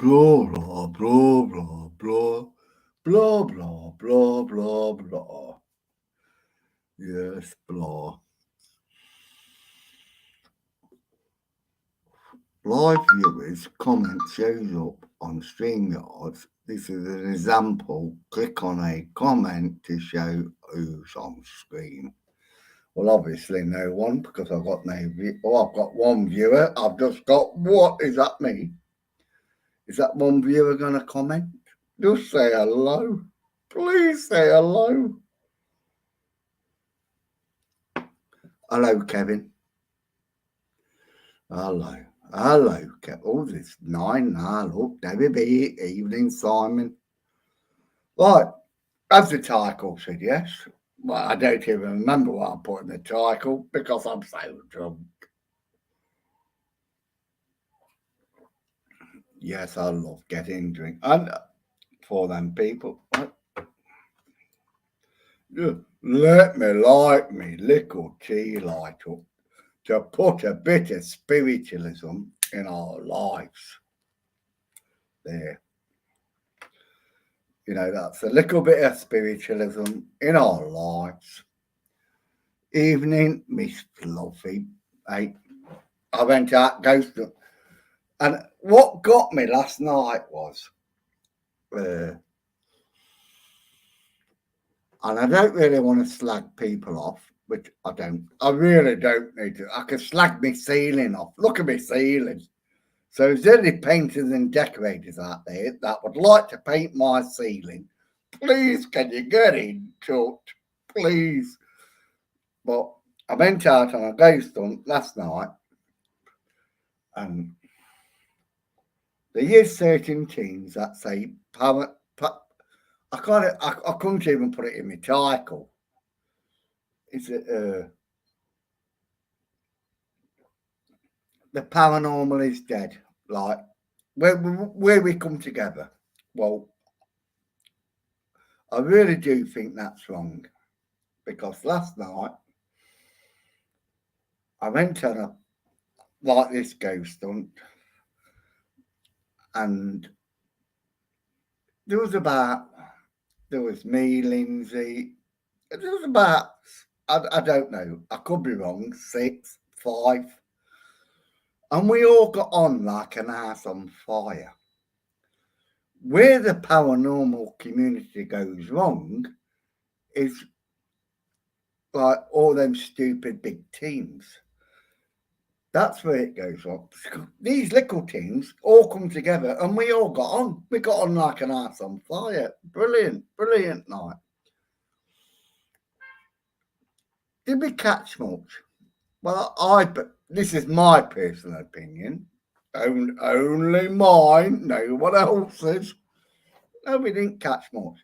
Blah, blah, blah, blah, blah, blah, blah, blah, blah, blah. Yes, blah. Live viewers' comment shows up on StreamYards. This is an example. Click on a comment to show who's on screen. Well, obviously no one because I've got no view. Oh, I've got one viewer. I've just got what? Is that me? Is that one viewer going to comment? Just say hello. Please say hello. Hello, Kevin. Hello. Hello, Kevin. Oh, it's 9 now. Look, David B. Evening, Simon. Right. As the title suggests, well, I don't even remember what I put in the title because I'm so drunk. Yes, I love getting drink. And for them people, let me like me little tea light up to put a bit of spiritualism in our lives. There. You know, that's a little bit of spiritualism in our lives. Evening, Miss Fluffy. Hey, I went out ghosting. And what got me last night was, and I don't really want to slag people off, which I don't. I really don't need to. I can slag my ceiling off. Look at my ceiling. So if there's any painters and decorators out there that would like to paint my ceiling, please can you get in touch, please. But I went out on a ghost hunt last night, and there is certain teams that say power. I couldn't even put it in my title. Is it the paranormal is dead? Like where we come together. Well, I really do think that's wrong because last night I went on a like this ghost hunt, and there was me, Lindsay. There was about I don't know. I could be wrong. 6, 5, and we all got on like an ass on fire. Where the paranormal community goes wrong is like all them stupid big teams. That's where it goes wrong. These little teams all come together and we all got on. We got on like an ass on fire. Brilliant, brilliant night. Did we catch much? Well, this is my personal opinion. Only mine, no one else's. No, we didn't catch much.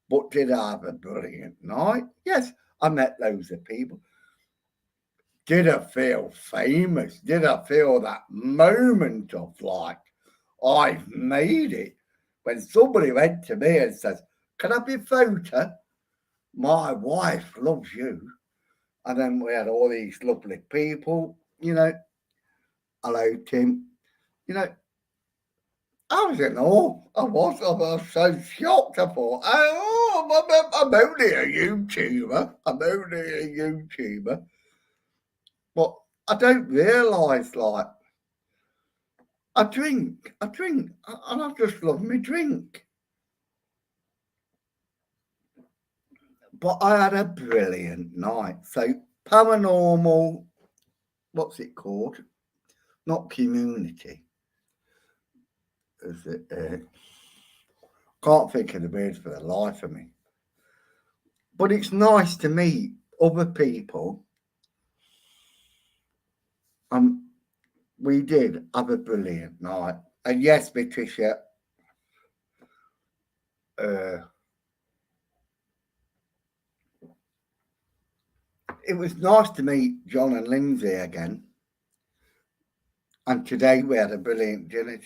But did I have a brilliant night? Yes, I met loads of people. Did I feel famous? Did I feel that moment of like, I've made it? When somebody went to me and says, can I be a photo? My wife loves you. And then we had all these lovely people, you know. Hello, Tim. You know, I was in awe. I was so shocked. I thought, I'm only a YouTuber. But I don't realise, like, I drink, and I just love my drink. But I had a brilliant night. So, paranormal, what's it called? Not community. Is it? Can't think of the words for the life of me. But it's nice to meet other people. We did have a brilliant night. And yes, Patricia, it was nice to meet John and Lindsay again. And today we had a brilliant dinner.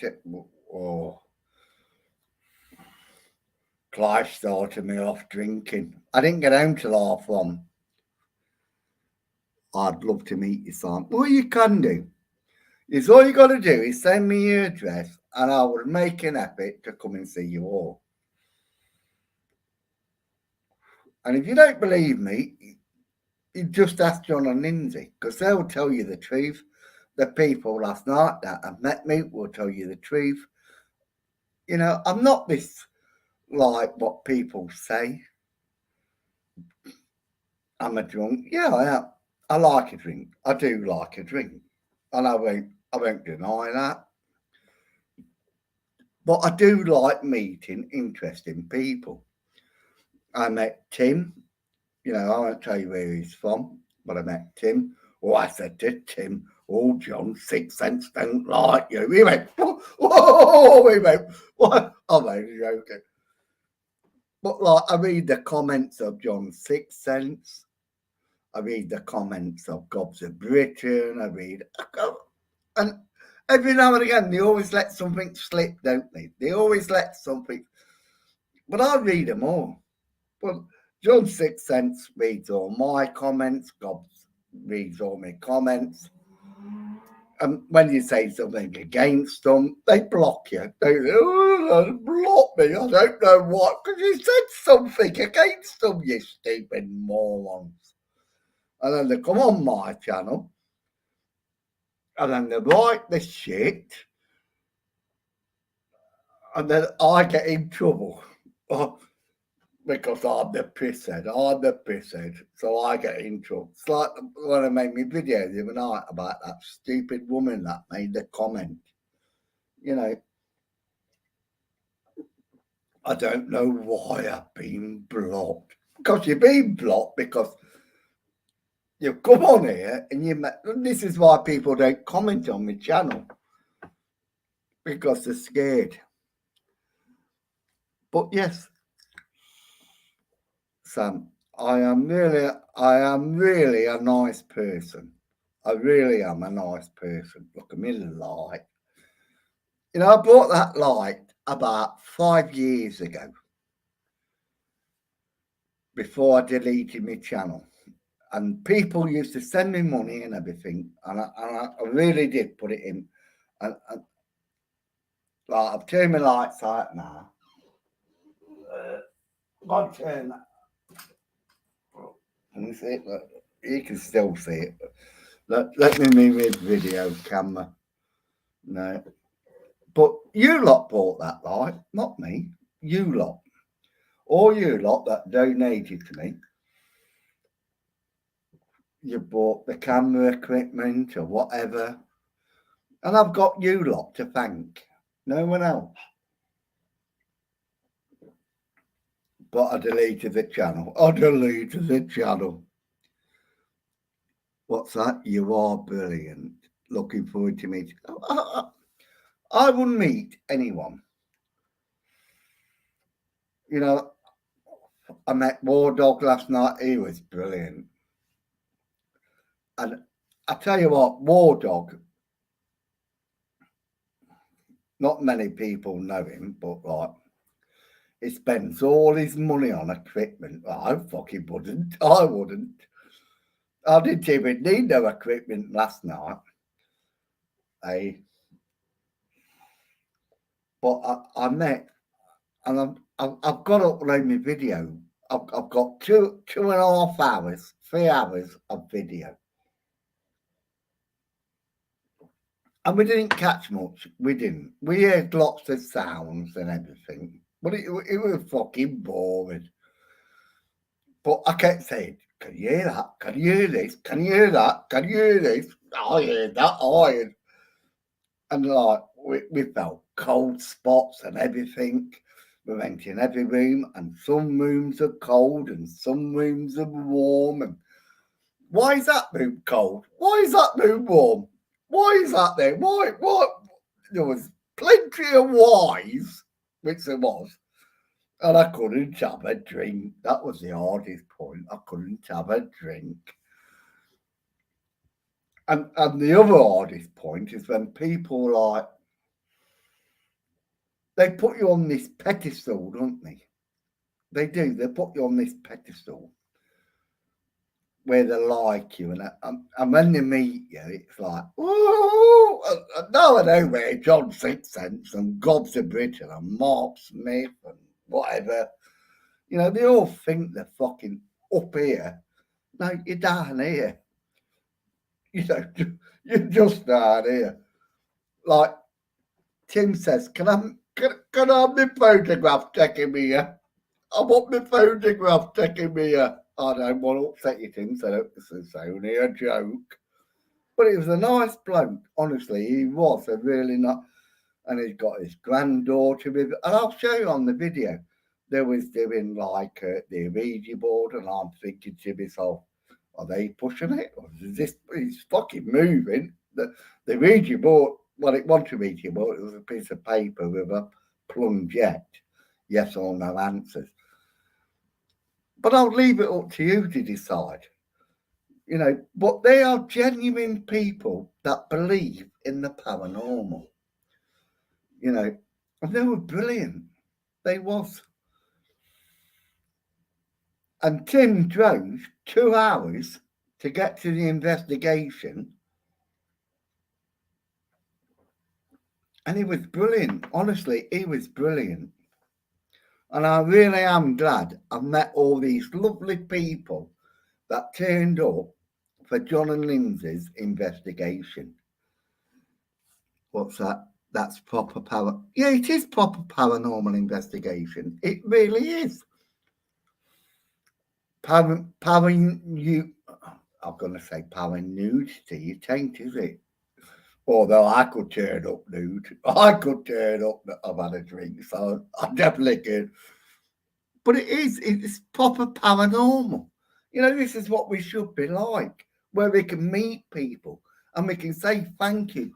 Clive started me off drinking. I didn't get home till 1:30. I'd love to meet you, Simon. What you can do is all you got to do is send me your address and I would make an effort to come and see you all. And if you don't believe me, you just ask John and Lindsay, because they'll tell you the truth. The people last night that have met me will tell you the truth. You know, I'm not this like what people say. I'm a drunk. Yeah, I am. I like a drink. I do like a drink. And I won't deny that. But I do like meeting interesting people. I met Tim. You know, I won't tell you where he's from, but I met Tim. Oh, I said to Tim, oh, John, 6 Cents don't like you. He went, whoa, he went, what? I'm only joking. But like, I read the comments of John 6 Cents. I read the comments of Gobs of Britain. And every now and again, they always let something slip, don't they? They always let something. But I read them all. Well, John 6 Cents reads all my comments. Gobs reads all my comments. And when you say something against them, they block you. They block me. I don't know what, because you said something against them, you stupid morons. And then they come on my channel, and then they write the shit, and then I get in trouble. Because I'm the pisshead, so I get in trouble. It's like when I made my video the other night about that stupid woman that made the comment. You know, I don't know why I've been blocked. Because you've been blocked because you come on here and this is why people don't comment on my channel. Because they're scared. But yes, Sam, I am really a nice person. I really am a nice person. Look at me light. You know, I bought that light about 5 years ago before I deleted my channel. And people used to send me money and everything. And I really did put it in. And like, I've turned my lights out now. I'll turn that. Can you see it? Look, you can still see it. Let me move my video camera. No. But you lot bought that light, not me. You lot. All you lot that donated to me. You bought the camera equipment or whatever. And I've got you lot to thank. No one else. But I deleted the channel. What's that? You are brilliant. Looking forward to meeting. I wouldn't meet anyone. You know, I met War Dog last night. He was brilliant. And I tell you what, War Dog, not many people know him, but like, he spends all his money on equipment. I fucking wouldn't. I wouldn't. I didn't even need no equipment last night. But I met, and I've got to upload my video. I've got 2.5 hours, 3 hours of video. And we didn't catch much. We didn't. We heard lots of sounds and everything. But it was fucking boring. But I kept saying, can you hear that? Can you hear this? Can you hear that? Can you hear this? I heard that. I heard. And like, we felt cold spots and everything. We went in every room, and some rooms are cold and some rooms are warm. And why is that room cold? Why is that room warm? Why is that there? Why? There was plenty of whys, which there was. And I couldn't have a drink. That was the hardest point. I couldn't have a drink. And the other hardest point is when people like, they put you on this pedestal, don't they? They do. They put you on this pedestal where they like you, and when they meet you, it's like, oh, now I know where John Sixpence and Gobs of Britain and Mark Smith and whatever, you know, they all think they're fucking up here. No, you're down here. You know, you're just down here. Like Tim says, can I have my photograph taken me here? I want my photograph taken me here. I don't want to upset you, Tim, so it's only a joke. But he was a nice bloke, honestly. He was a really nice, and he's got his granddaughter with, and I'll show you on the video. They was doing like the Ouija board, and I'm thinking to myself, are they pushing it? Or is this, he's fucking moving. The Ouija board, well, it wasn't a Ouija board, it was a piece of paper with a plungette. Yes or no answers. But I'll leave it up to you to decide. You know, but they are genuine people that believe in the paranormal. You know, and they were brilliant. They was. And Tim drove 2 hours to get to the investigation. And he was brilliant. Honestly, he was brilliant. And I really am glad I've met all these lovely people that turned up for John and Lindsay's investigation. What's that? That's proper power. Yeah, it is proper paranormal investigation. It really is. I'm going to say paranudity. It ain't, is it? Although I could turn up nude. I could turn up that I've had a drink, so I definitely could. But it's proper paranormal. You know, this is what we should be like, where we can meet people and we can say thank you.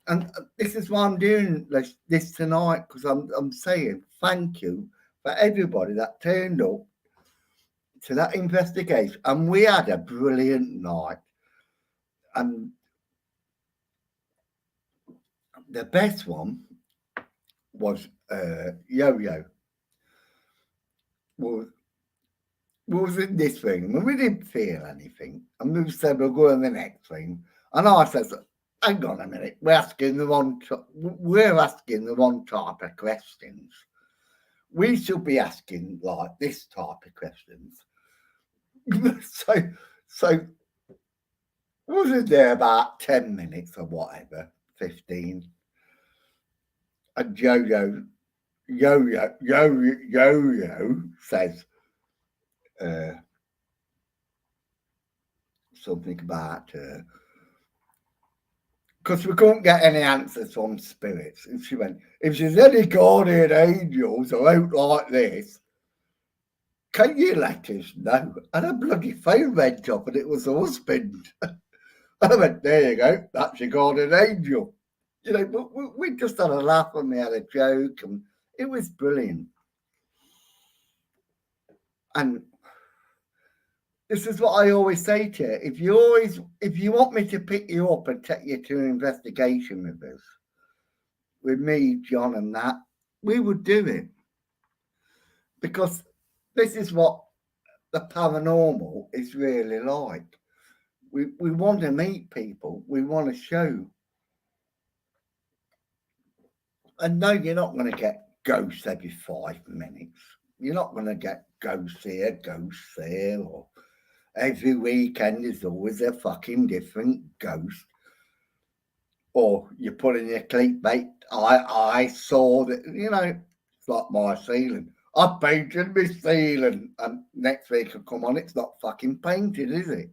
And this is why I'm doing this tonight, because I'm saying thank you for everybody that turned up to that investigation. And we had a brilliant night. And the best one was Yo-Yo. Was in this room, and we didn't feel anything. And we said we'll go in the next room. And I said, hang on a minute, we're asking the wrong type of questions. We should be asking like this type of questions. so was it there about 10 minutes or whatever, 15? And Yo-Yo says something about because we couldn't get any answers from spirits. And she went, if there's any guardian angels or out like this, can you let us know? And a bloody phone went up and it was the husband. I went, there you go, that's your guardian angel. You know, but we just had a laugh and we had a joke, and it was brilliant. And this is what I always say to you. If you want me to pick you up and take you to an investigation with us, with me, John, and that, we would do it. Because this is what the paranormal is really like. We want to meet people. We want to show. And no, you're not going to get ghosts every 5 minutes. You're not going to get ghosts here, ghosts there, or every weekend there's always a fucking different ghost. Or you put in your clickbait, I saw that, you know, it's like my ceiling. I painted my ceiling, and next week I come on, it's not fucking painted, is it?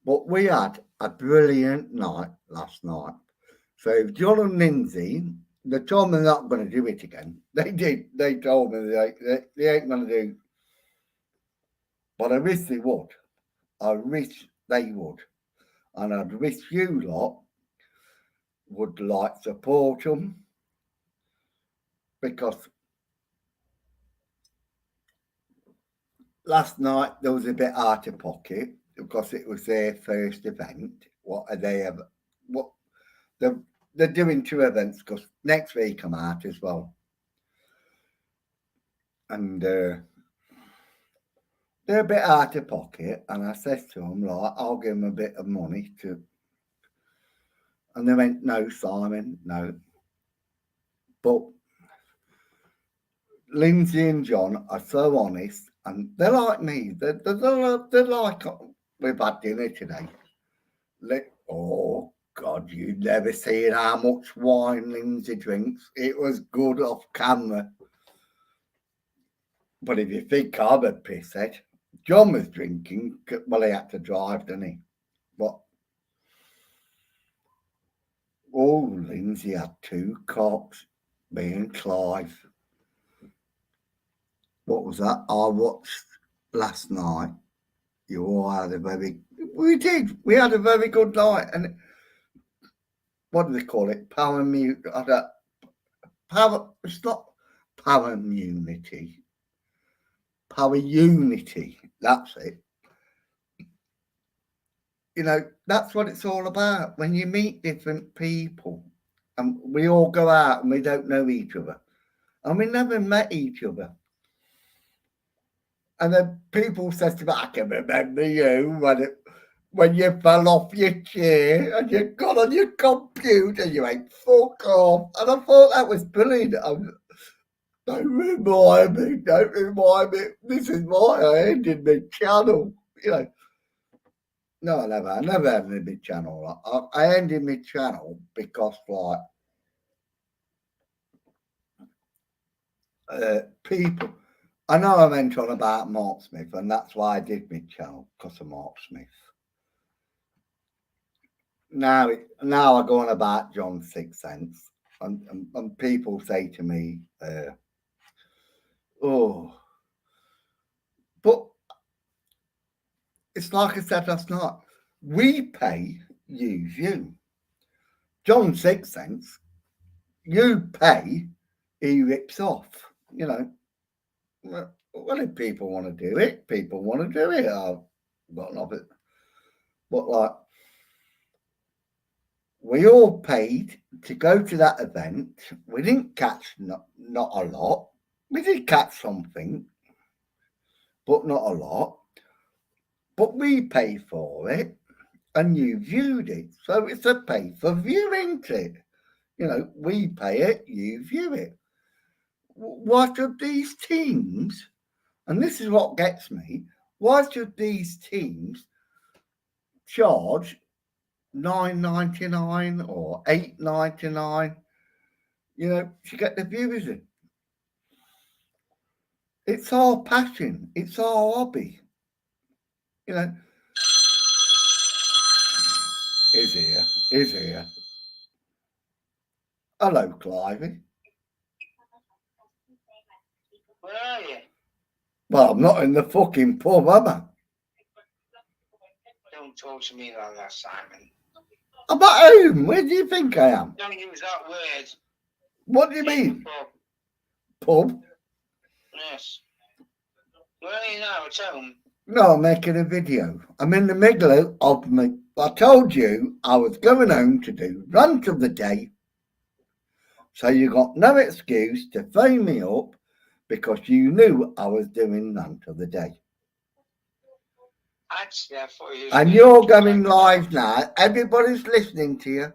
But we had a brilliant night last night. So John and Lindsay, they told me they're not going to do it again. They did. They told me they ain't going to do. But I wish they would. I wish they would. And I'd wish you lot would like support them, because last night there was a bit out of pocket because it was their first event. What are they ever? What they're doing 2 events, because next week I'm out as well. And they're a bit out of pocket, and I said to them, like, I'll give them a bit of money to. And they went, no, Simon, no. But Lindsay and John are so honest, and they're like me. They're like, we've had dinner today. Oh, God, you've never seen how much wine Lindsay drinks. It was good off camera. But if you think I'm a pisshead, John was drinking. Well, he had to drive, didn't he? But Lindsay had 2 cocks, me and Clive. What was that? I watched last night. You all had a very. We did. We had a very good night. And what do they call it? Power mute. Power. It's not power immunity. Power unity. That's it. You know, that's what it's all about. When you meet different people, and we all go out and we don't know each other, and we never met each other. And then people says to me, I can remember you when you fell off your chair and you got on your computer, you went, fuck off. And I thought that was brilliant. Don't remind me. This is why I ended my channel. You know. No, I never ended my channel. I ended my channel because, like, people. I know I went on about Mark Smith, and that's why I did my channel, because of Mark Smith. Now I go on about John's Sixth Sense, and people say to me, but it's like I said last night, we pay, use you. John's Sixth Sense, you pay, he rips off, you know. Well, if people want to do it, people want to do it. I've got nothing. But, like, we all paid to go to that event. We didn't catch not a lot. We did catch something, but not a lot. But we pay for it, and you viewed it. So it's a pay for view, isn't it? You know, we pay it, you view it. Why should these teams, and this is what gets me, why should these teams charge $9.99 or $8.99, you know, to get the viewers in? It's our passion. It's our hobby. You know, is here. Hello, Clivey. Where are you? Well, I'm not in the fucking pub, am I? Don't talk to me like that, Simon. I'm at home. Where do you think I am? Don't use that word. What do you mean? Pub? Yes. Where are you now? At home? No, I'm making a video. I'm in the middle of me. I told you I was going home to do Rant of the Day. So you got no excuse to phone me up because you knew I was doing Rant of the Day. Actually, I thought you. And you're going live now. Everybody's listening to you.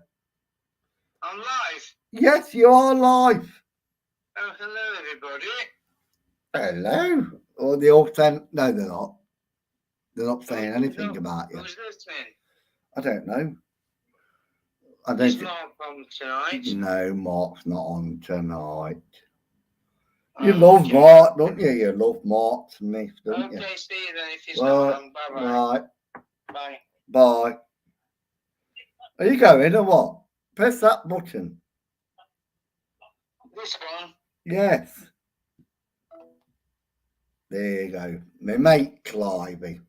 I'm live? Yes, you are live. Oh, hello, everybody. Hello. Or they all saying, no, they're not. They're not saying anything about you. Who's listening? I don't know. Is Mark on tonight? No, Mark's not on tonight. You love Mark, don't you? You love Mark Smith, don't you? Okay, see you then if he's not on. Bye-bye. Bye. Bye. Are you going or what? Press that button. This one? Yes. There you go. My mate Clivey.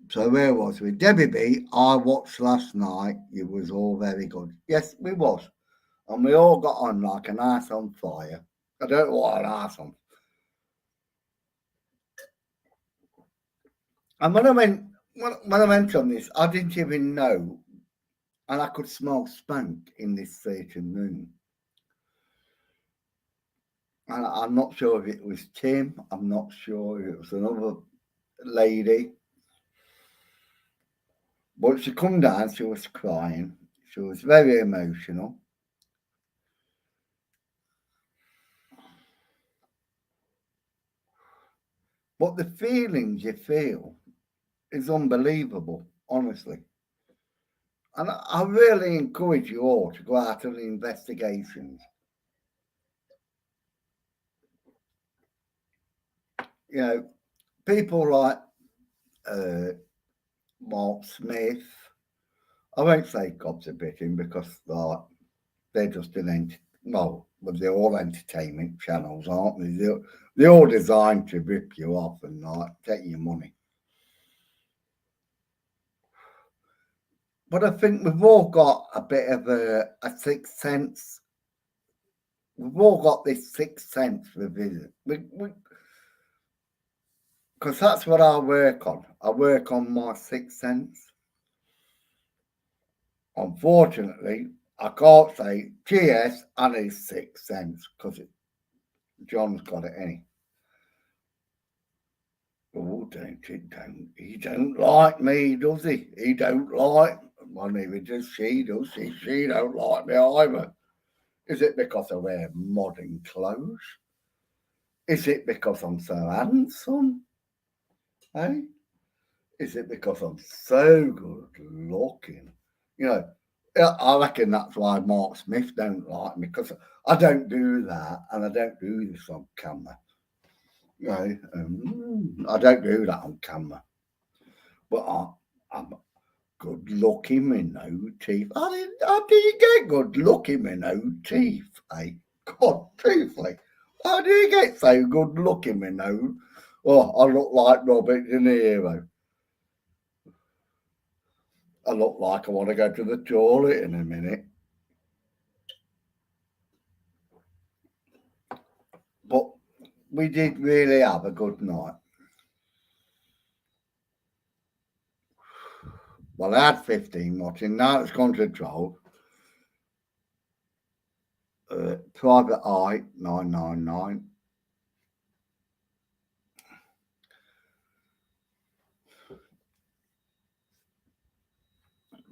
So where was we? Debbie B, I watched last night. It was all very good. Yes, we was. And we all got on like an ass on fire. I don't know what an ass on. And when I went on this, I didn't even know, and I could smell smoke in this certain room. And I'm not sure if it was Tim. I'm not sure if it was another lady. But she come down, she was crying. She was very emotional. But the feelings you feel is unbelievable, honestly. And I really encourage you all to go out on investigations. You know, people like uh, Mark Smith. I won't say Gob's a bit because they're just well, they're all entertainment channels, aren't they? They're all designed to rip you off and take your money. But I think we've all got a bit of a sixth sense. We've all got this sixth sense for vision. Because that's what I work on. I work on my sixth sense. Unfortunately, I can't say GS and his sixth sense because John's got it any. Oh, he don't like me, does he? He don't like. Well, neither does she, does she? She don't like me either. Is it because I wear modern clothes? Is it because I'm so handsome? Hey? Is it because I'm so good looking? You know, I reckon that's why Mark Smith don't like me because I don't do that and I don't do this on camera. You know, I don't do that on camera. But I'm good looking with no teeth. How do you get good looking with no teeth? Eh? God, truthfully, how do you get so good looking with no? Oh, I look like Robert De Niro. I look like I want to go to the toilet in a minute. But we did really have a good night. Well, I had 15 watching, now it's gone to 12. Private Eye 999.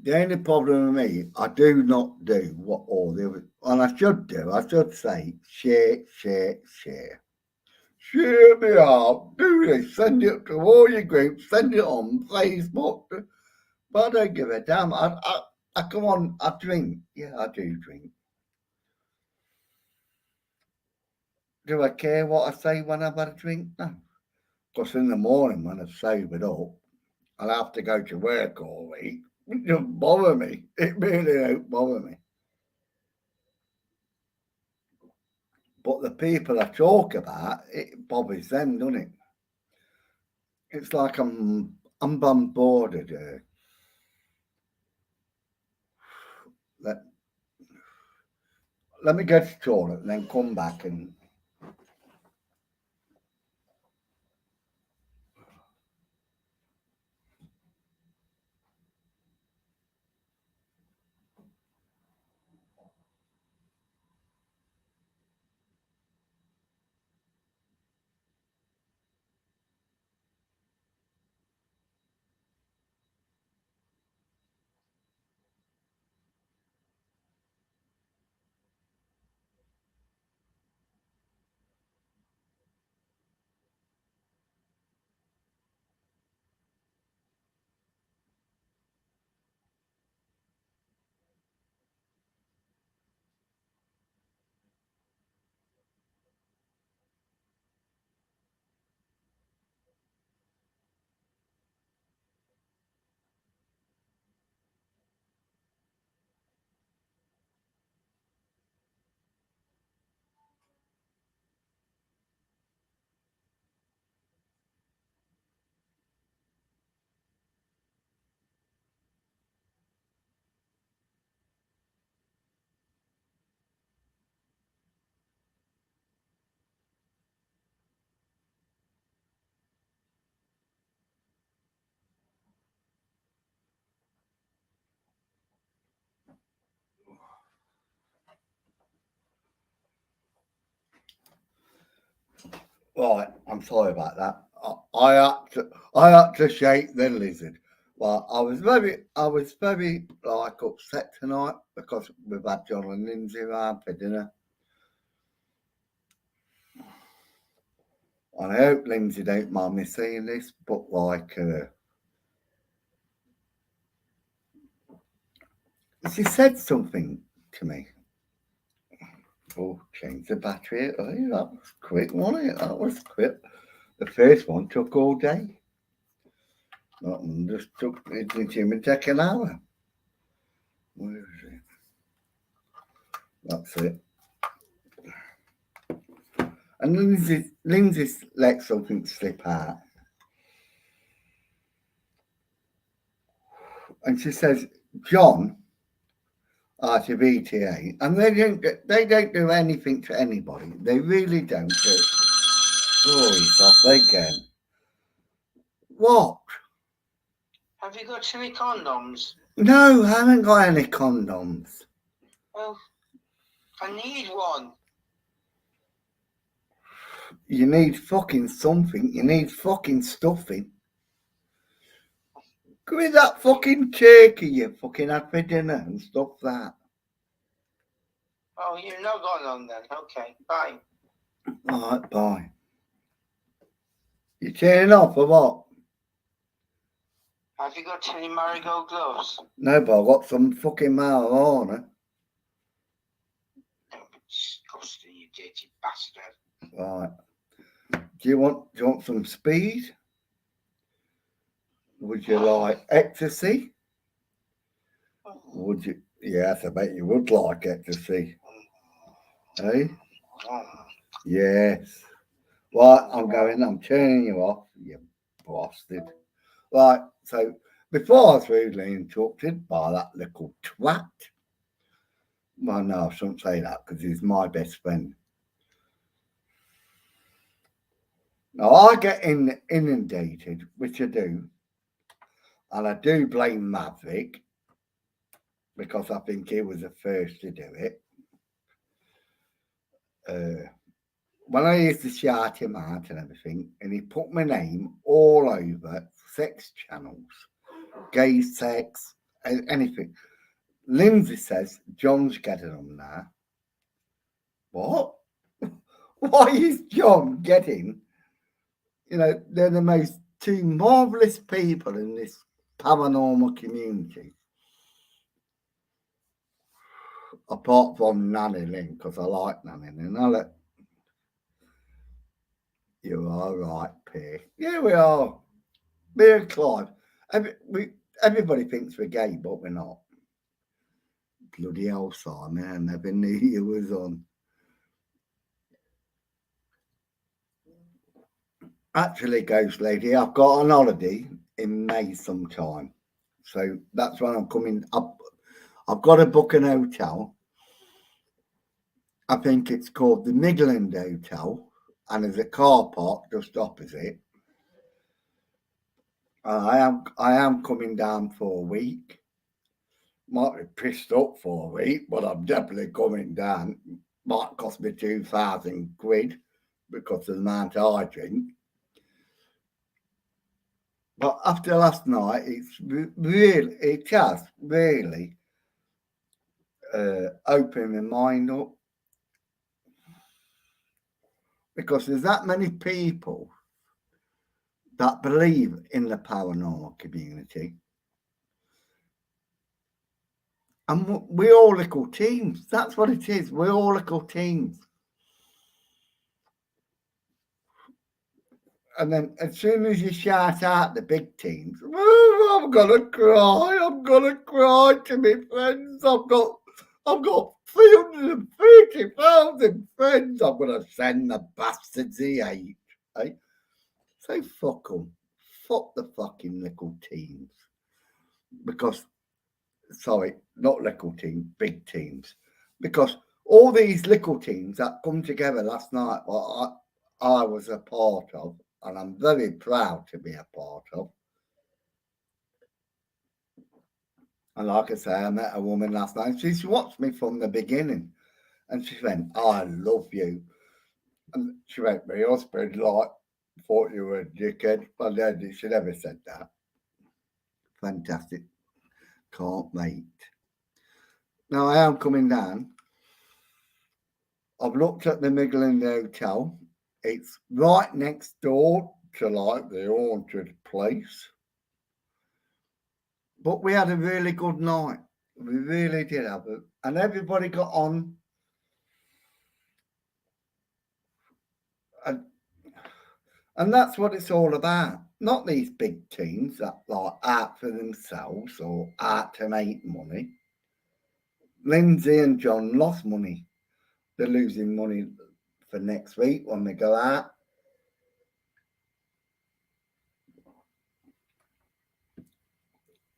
The only problem with me, I do not do what all the others, and I should do, I should say, share, share, share. Share me out, do this, send it to all your groups, send it on Facebook. But I don't give a damn. I come on, I drink. Yeah, I do drink. Do I care what I say when I've had a drink? No. Because in the morning when I've sobered up, I'll have to go to work all week. It doesn't bother me. It really don't bother me. But the people I talk about, it bothers them, doesn't it? It's like I'm bombarded. Let, let me go to the toilet and then come back and Right, I'm sorry about that. I had to shake the lizard. Well, I was very like upset tonight because we've had John and Lindsay around for dinner. And I hope Lindsay don't mind me saying this, but like, she said something to me. Oh, change the battery. Oh, that was quick, wasn't it? That was quick. The first one took all day. That one just took, it didn't even take an hour. Where is it? That's it. And Lindsay let something slip out. And she says, John, RTVTA, and they don't do anything to anybody. They really don't do. Oh, he's off again. What? Have you got any condoms? No, I haven't got any condoms. Well, I need one. You need fucking something. You need fucking stuffing. Give me that fucking turkey you fucking had for dinner and stuff that. Oh, you're not going on then. Okay, bye. Alright, bye. You turning off or what? Have you got any marigold gloves? No, but I've got some fucking marijuana. Disgusting, you dirty bastard. Right. Do you want some speed? Would you like ecstasy? Would you? Yes, I bet you would like ecstasy. Hey? Yes. Right, I'm turning you off, you bastard. Right, so before I was rudely interrupted by that little twat. Well, no, I shouldn't say that because he's my best friend. Now, I get inundated, which I do, and I do blame Maverick because I think he was the first to do it. When I used to shout him out and everything, and he put my name all over sex channels, gay sex, anything. Lindsay says John's getting them now. What? Why is John getting? You know, they're the most two marvelous people in this paranormal community. Apart from Nanny Lynn, because I like Nanny Lynn. You are right, P. Yeah, we are. Me and Clive. Everybody thinks we're gay, but we're not. Bloody hell, Simon. I never knew you was on. Actually, Ghost Lady, I've got an holiday in May sometime. So that's when I'm coming up. I've got to book an hotel. I think it's called the Midland Hotel. And there's a car park just opposite. I am coming down for a week. Might be pissed up for a week, but I'm definitely coming down. Might cost me 2,000 quid because of the amount I drink. But after last night, it has really opened my mind up because there's that many people that believe in the paranormal community. And we're all little teams. That's what it is. We're all little teams. And then as soon as you shout out the big teams, oh, I'm gonna cry to my friends. I've got 330,000 friends. I'm gonna send the bastards the hate. Eh? So fuck them. Fuck the fucking little teams. Because sorry, not little teams, big teams. Because all these little teams that come together last night, I was a part of, and I'm very proud to be a part of. And like I say, I met a woman last night. She's watched me from the beginning, and she went, "I love you. And she went, my husband, like, thought you were a dickhead. But then she never said that. Fantastic. Can't wait. Now I am coming down. I've looked at the Midland Hotel. It's right next door to like the haunted place. But we had a really good night. We really did have it. And everybody got on. And that's what it's all about. Not these big teams that like out for themselves or out to make money. Lindsay and John lost money. They're losing money for next week when they go out.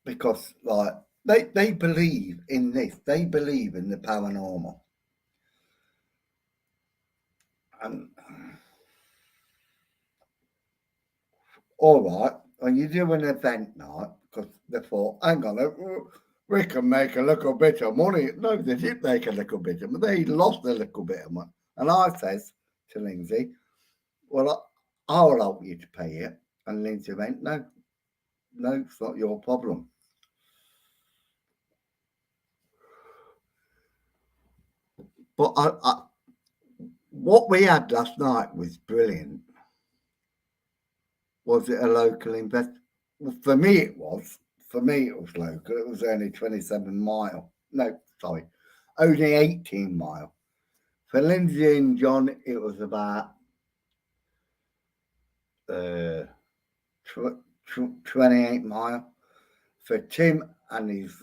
Because like they believe in this. They believe in the paranormal. And all right, when you do an event night, because they thought, hang on, we can make a little bit of money. No, they didn't make a little bit of money. They lost a little bit of money. And I says to Lindsay, well, I'll help you to pay it. And Lindsay went, no, it's not your problem. But what we had last night was brilliant. Was it a local investment? Well, for me, it was. For me, it was local. It was only 27 mile. No, sorry, only 18 mile. For Lindsay and John, it was about 28 mile. For Tim and his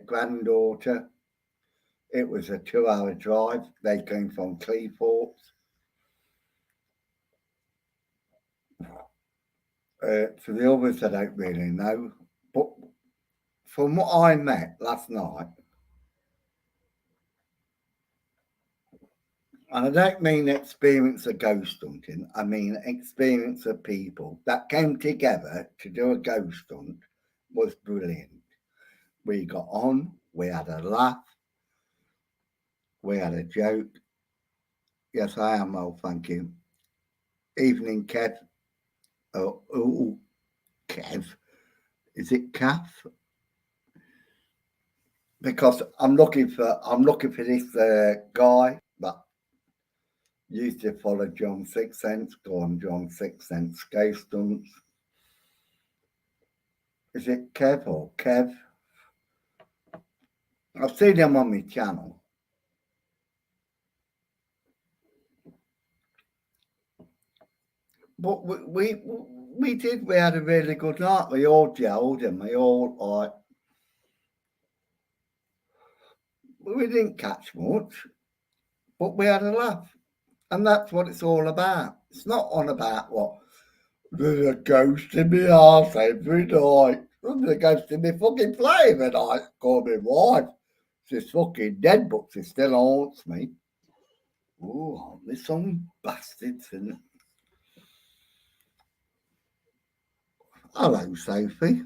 granddaughter, it was a 2-hour drive. They came from Cleethorpes. For the others, I don't really know. But from what I met last night, and I don't mean experience of ghost hunting, I mean experience of people that came together to do a ghost hunt was brilliant. We got on, we had a laugh, we had a joke. Yes, I am well, thank you. Evening, Kev. Oh, Kev. Is it Kath? Because I'm looking for this guy that used to follow John Six Sense, go on John Six Sense ghost hunts. Is it Kev or Kev? I've seen him on my channel. But we did. We had a really good night. We all gelled and we all like. We didn't catch much, but we had a laugh, and that's what it's all about. It's not on about what there's a ghost in my house every night. There's a ghost in my fucking flat every night. Call me wife. She's fucking dead, but she still haunts me. Oh, there's some bastards in it. Hello, Sophie.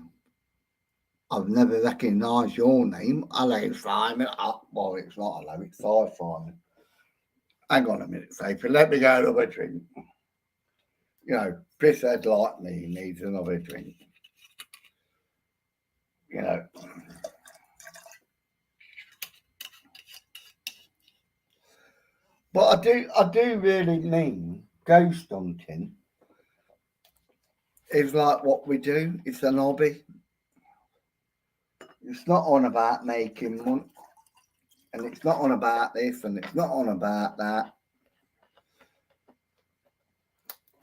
I've never recognised your name. Hello, Simon. Well, it's not hello, it's Simon. Hang on a minute, Sophie. Let me go another drink. You know, pisshead like me needs another drink. You know. But I do really mean ghost hunting is like what we do. It's an hobby. It's not on about making money. And it's not on about this and it's not on about that.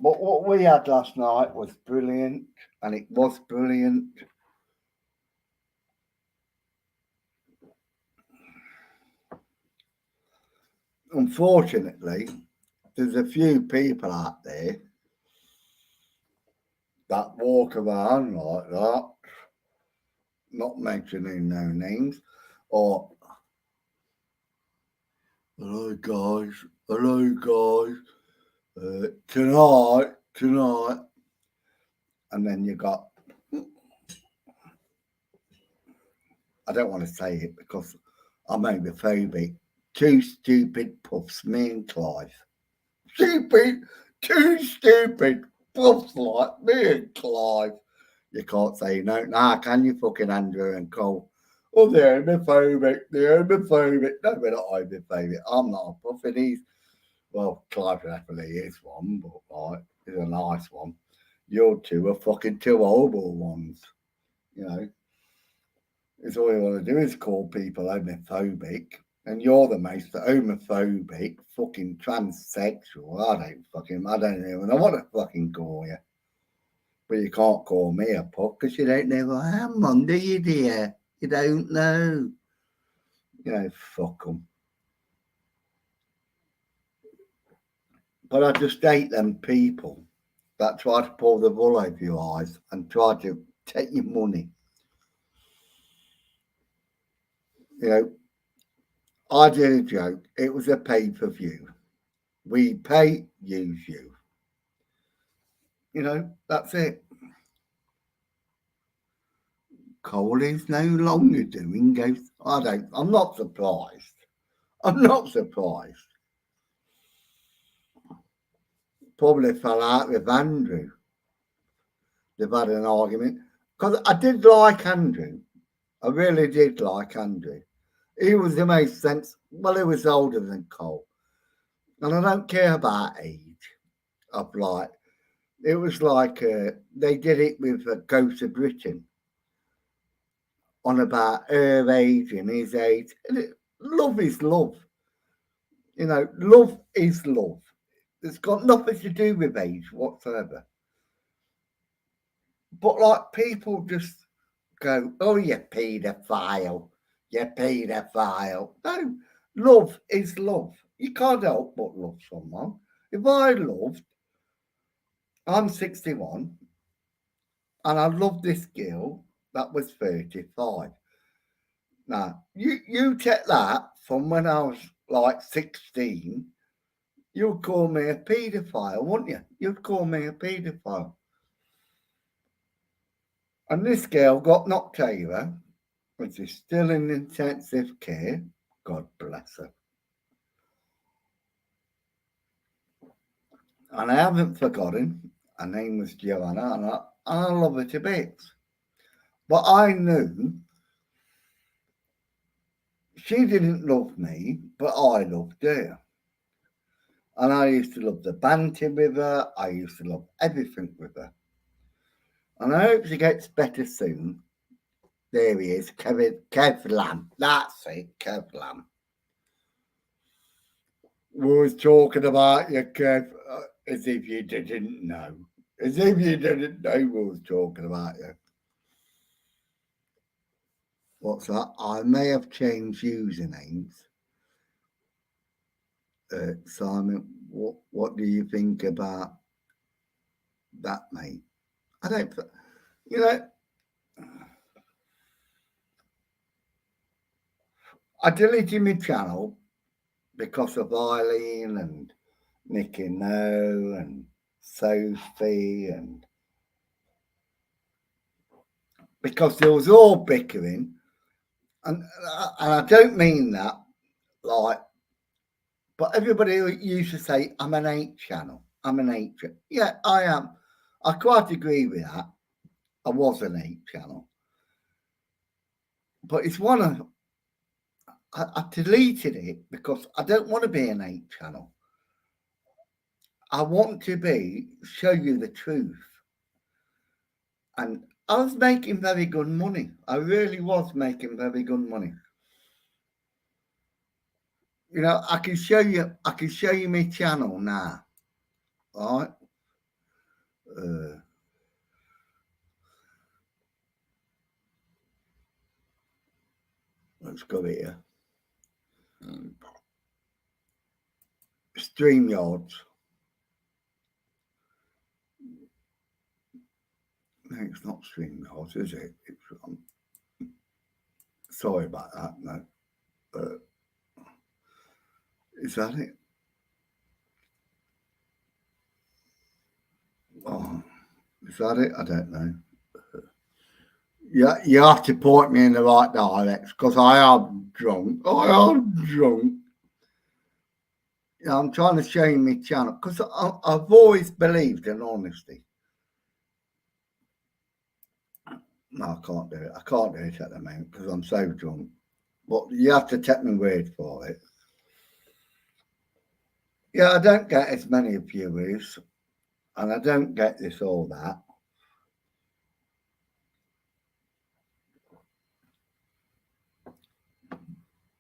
But what we had last night was brilliant, and it was brilliant. Unfortunately, there's a few people out there that walk around like that, not mentioning no names, or hello guys, tonight, and then you got, I don't want to say it because I'm homophobic, two stupid puffs, me and Clive. two stupid buffs like me and Clive. You can't say no, nah, can you, fucking Andrew and Cole? Oh, they're homophobic. They're homophobic. No, we're not homophobic. I'm not a buff, and he's, well, Clive definitely is one, but right, he's a nice one. You two are fucking two horrible ones. You know, it's all you want to do is call people homophobic, and you're the most homophobic, fucking transsexual. I don't even know what to fucking call you. But you can't call me a puck because you don't know who I am, on, do you, dear? You don't know. You know, fuck them. But I just hate them people that try to pull the wool over your eyes and try to take your money. You know, I did a joke. It was a pay-per-view. We pay, use you. You know, that's it. Cole is no longer doing ghosts. I'm not surprised. I'm not surprised. Probably fell out with Andrew. They've had an argument. Because I did like Andrew. I really did like Andrew. He was the most well, he was older than Cole. And I don't care about age. It was like they did it with Ghost of Britain on about her age and his age. And love is love. You know, love is love. It's got nothing to do with age whatsoever. But like people just go, oh, you paedophile. You paedophile. No, love is love. You can't help but love someone. If I loved, I'm 61, and I love this girl that was 35. Now, you take that from when I was like 16, you'd call me a paedophile, wouldn't you? You'd call me a paedophile. And this girl got knocked over, which is still in intensive care. God bless her. And I haven't forgotten. Her name was Joanna, and I love her to bits. But I knew she didn't love me, but I loved her. And I used to love the banter with her. I used to love everything with her. And I hope she gets better soon. There he is, Kev Lamb. That's it, Kev Lamb. We was talking about you, Kev, as if you didn't know. As if you didn't know we was talking about you. What's that? I may have changed usernames. Simon, what do you think about that, mate? I don't, you know, I deleted my channel because of Eileen and Nicky No and Sophie, and because there was all bickering, and I don't mean that like, but everybody used to say I'm an 8 channel. I'm an 8 channel. Yeah, I am. I quite agree with that. I was an 8 channel, but it's one of I deleted it because I don't want to be an 8 channel. I want to show you the truth. And I was making very good money. I really was making very good money. You know, I can show you my channel now. All right. Let's go here. StreamYards. No, it's not StreamYards, is it? Sorry about that. No. Is that it? Oh, is that it? I don't know. Yeah, you have to point me in the right direction because I am drunk. I am drunk. I'm trying to show you my channel because I've always believed in honesty. No, I can't do it. I can't do it at the moment because I'm so drunk. But you have to take my word for it. Yeah, I don't get as many viewers, and I don't get this or that.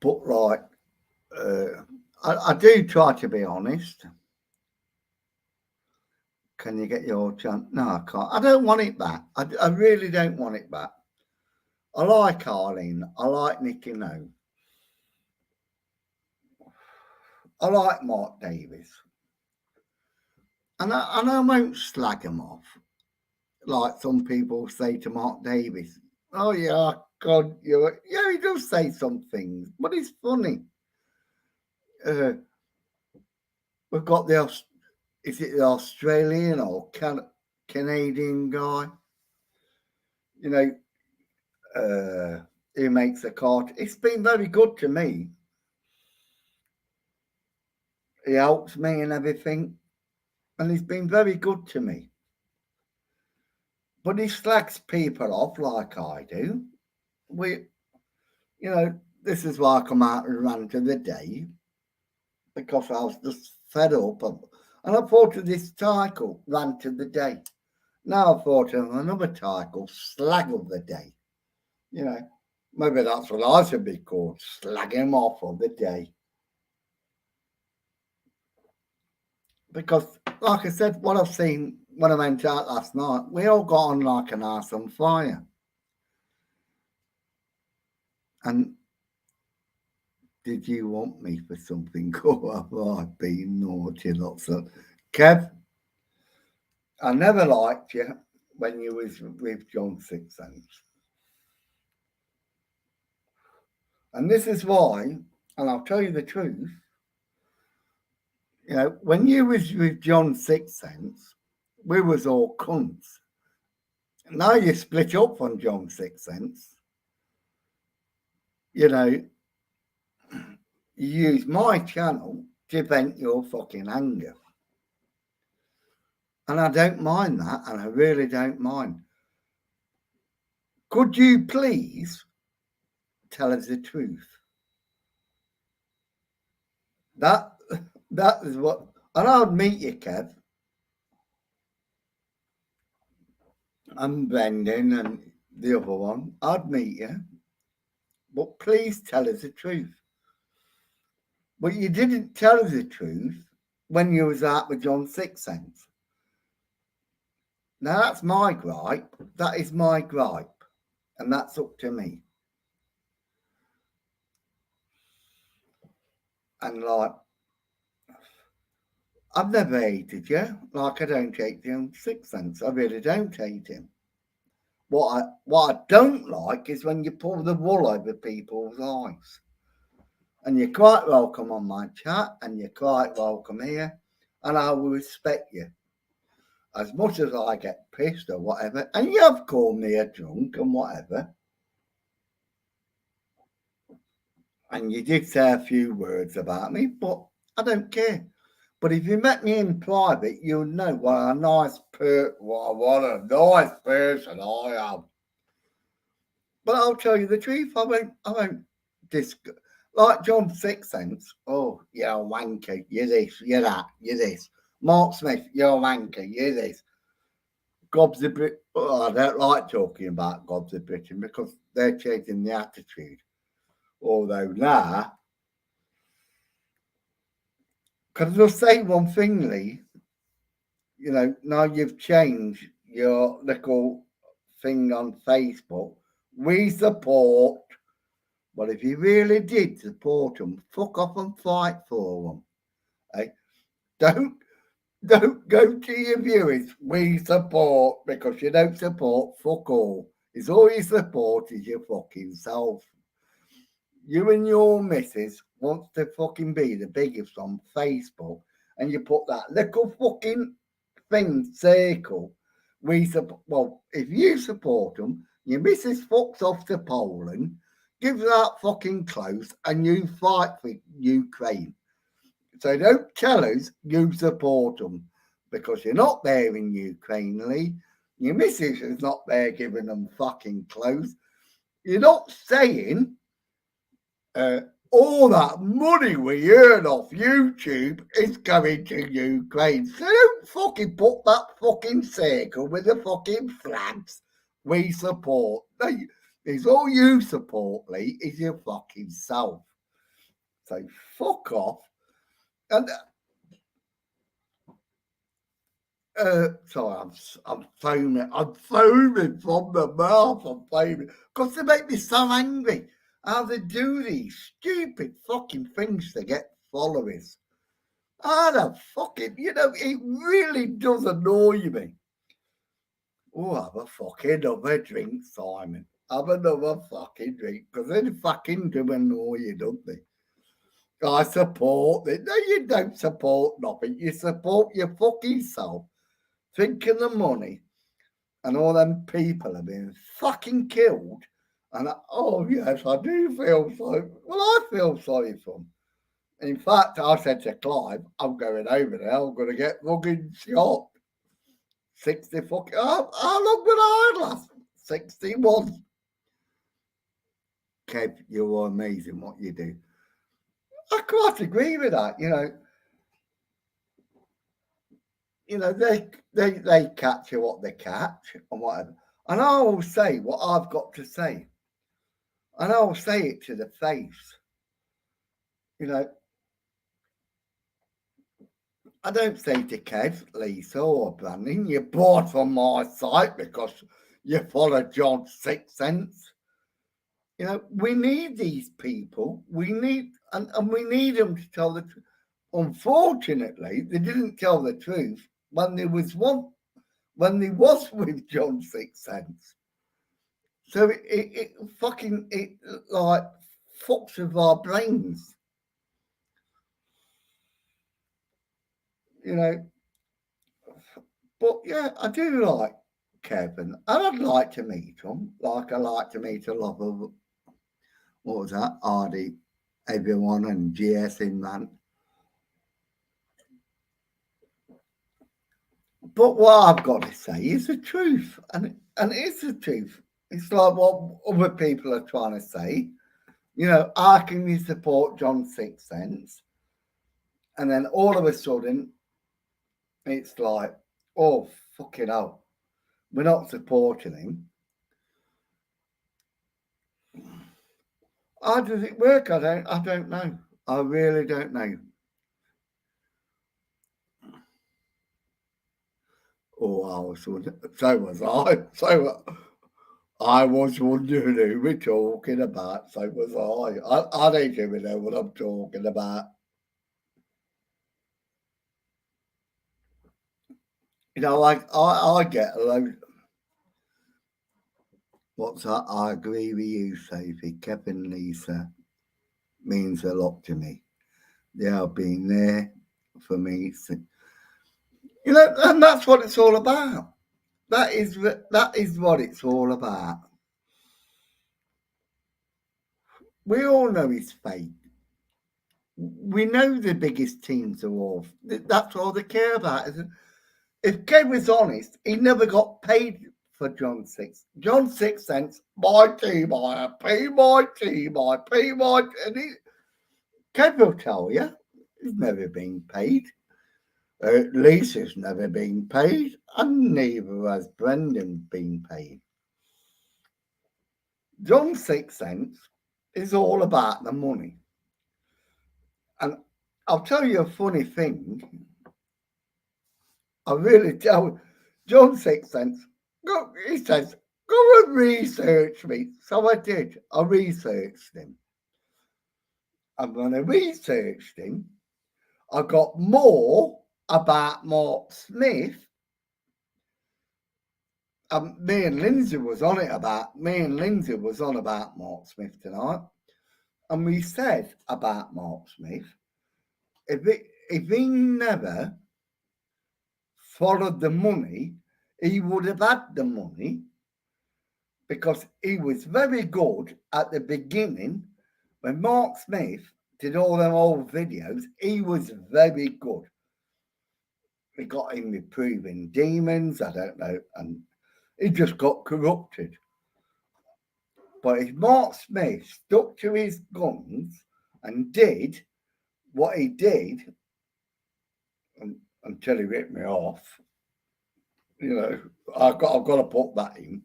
But like, I do try to be honest. Can you get your chance? No, I can't. I don't want it back. I really don't want it back. I like Arlene. I like Nicky No. I like Mark Davis. And I won't slag him off. Like some people say to Mark Davis. Oh, yeah, God, yeah, he does say some things, but it's funny. We've got is it the Australian or Canadian guy? You know, who makes a card. It's been very good to me. He helps me and everything, and he's been very good to me. But he slags people off like I do. This is why I come out and rant of the day, because I was just fed up. And I thought of this title, Rant of the Day. Now I thought of another title, Slag of the Day. Maybe that's what I should be called, Slag him off of the day. Because, like I said, what I've seen when I went out last night, we all got on like an arse on fire. And did you want me for something? Or have I been naughty? Lots of Kev, I never liked you when you was with John Sixcents. And this is why, and I'll tell you the truth, when you was with John Sixcents, we was all cunts. Now you split up on John Sixcents. You use my channel to vent your fucking anger. And I don't mind that, and I really don't mind. Could you please tell us the truth? That is what, and I'd meet you, Kev. And Brendan and the other one, I'd meet you. But please tell us the truth. But you didn't tell us the truth when you was out with John Sixcents. Now that's my gripe. That is my gripe. And that's up to me. And like, I've never hated you. Like I don't hate John Sixcents. I really don't hate him. What I don't like is when you pull the wool over people's eyes. And you're quite welcome on my chat, and you're quite welcome here, and I will respect you. As much as I get pissed or whatever, and you have called me a drunk and whatever, and you did say a few words about me, but I don't care. But if you met me in private, you'll know what a nice person I am. But I'll tell you the truth. I won't like John Sixcents. Oh, you're a wanker. You're this. You're that. You're this. Mark Smith. You're a wanker. You're this. Gobs of Britain. Oh, I don't like talking about Gobs of Britain because they're changing the attitude. Although now, because I'll say one thing, Lee. Now you've changed your little thing on Facebook. We support. But if you really did support them, fuck off and fight for them. Hey, don't go to your viewers. We support, because you don't support fuck all. It's all you support is your fucking self. You and your missus wants to fucking be the biggest on Facebook, and you put that little fucking thing circle. We support. Well, if you support them, your missus fucks off to Poland, gives that fucking close, and you fight for Ukraine. So don't tell us you support them because you're not there in Ukraine, Lee. Your missus is not there giving them fucking clothes. You're not saying all that money we earn off YouTube is going to Ukraine. So don't fucking put that fucking circle with the fucking flags we support. It's all you support, Lee, is your fucking self. So fuck off. And sorry, I'm foaming. I'm foaming from the mouth. I'm foaming because they make me so angry. How they do these stupid fucking things to get followers. The fucking, it really does annoy me. Oh, have a fucking another drink, Simon. Have another fucking drink because they fucking do annoy you, don't they? I support it. No, you don't support nothing. You support your fucking self. Thinking the money and all them people have been fucking killed. And oh yes, I do feel sorry. Well, I feel sorry for them. In fact, I said to Clive, I'm going over there. I'm going to get fucking shot. 60 fucking. How long would I last? 61. Kev, you're amazing what you do. I quite agree with that. They catch you what they catch and whatever. And I will say what I've got to say. And I'll say it to the face. I don't say to Kev, Lisa, or Brandon, you're bought from my site because you follow John's 6 cents. We need these people. We need, and we need them to tell the truth. Unfortunately, they didn't tell the truth when there was with John 6 cents. So it like fucks with our brains. But yeah, I do like Kevin, and I'd like to meet him. Like I like to meet a lot of what was that, Ardy, everyone, and GS in Rant. But what I've got to say is the truth, and it's the truth. It's like what other people are trying to say. How can you support John 6 cents? And then all of a sudden, it's like, oh, fucking hell, we're not supporting him. How does it work? I don't know. I really don't know. Oh, so was I. So I was wondering who we're talking about. So was I don't even know what I'm talking about. Like I get a load. What's that? I agree with you, Sophie. Kevin, Lisa means a lot to me. They have been there for me. And that's what it's all about. That is what it's all about. We all know it's fake. We know the biggest teams are all. That's all they care about. If Kev was honest, he never got paid for John 6. John 6 cents, my team, I pay my team, I pay my. And Kev will tell you, he's never been paid. Lisa's never been paid, and neither has Brendan been paid. John 6 cents is all about the money. And I'll tell you a funny thing. I really tell John 6 cents. He says, go and research me. So I did. I researched him. And when I researched him, I got more about Mark Smith. Me and Lindsay was on about Mark Smith tonight. And we said about Mark Smith, if he never followed the money, he would have had the money because he was very good at the beginning when Mark Smith did all them old videos. He was very good. He got in with Proving Demons, I don't know, and he just got corrupted. But if Mark Smith stuck to his guns and did what he did until he ripped me off, you know, I've got to put that in.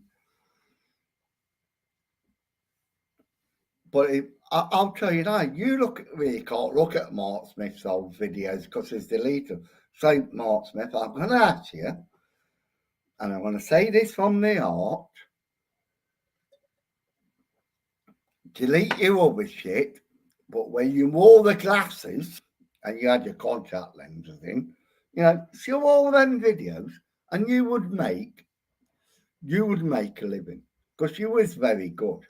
But I'll tell you now, you really can't look at Mark Smith's old videos because he's deleted them. So, Mark Smith, I'm going to ask you, and I'm going to say this from the heart, delete your other shit, but when you wore the glasses and you had your contact lenses in, you know, show all them videos and you would make a living because you was very good.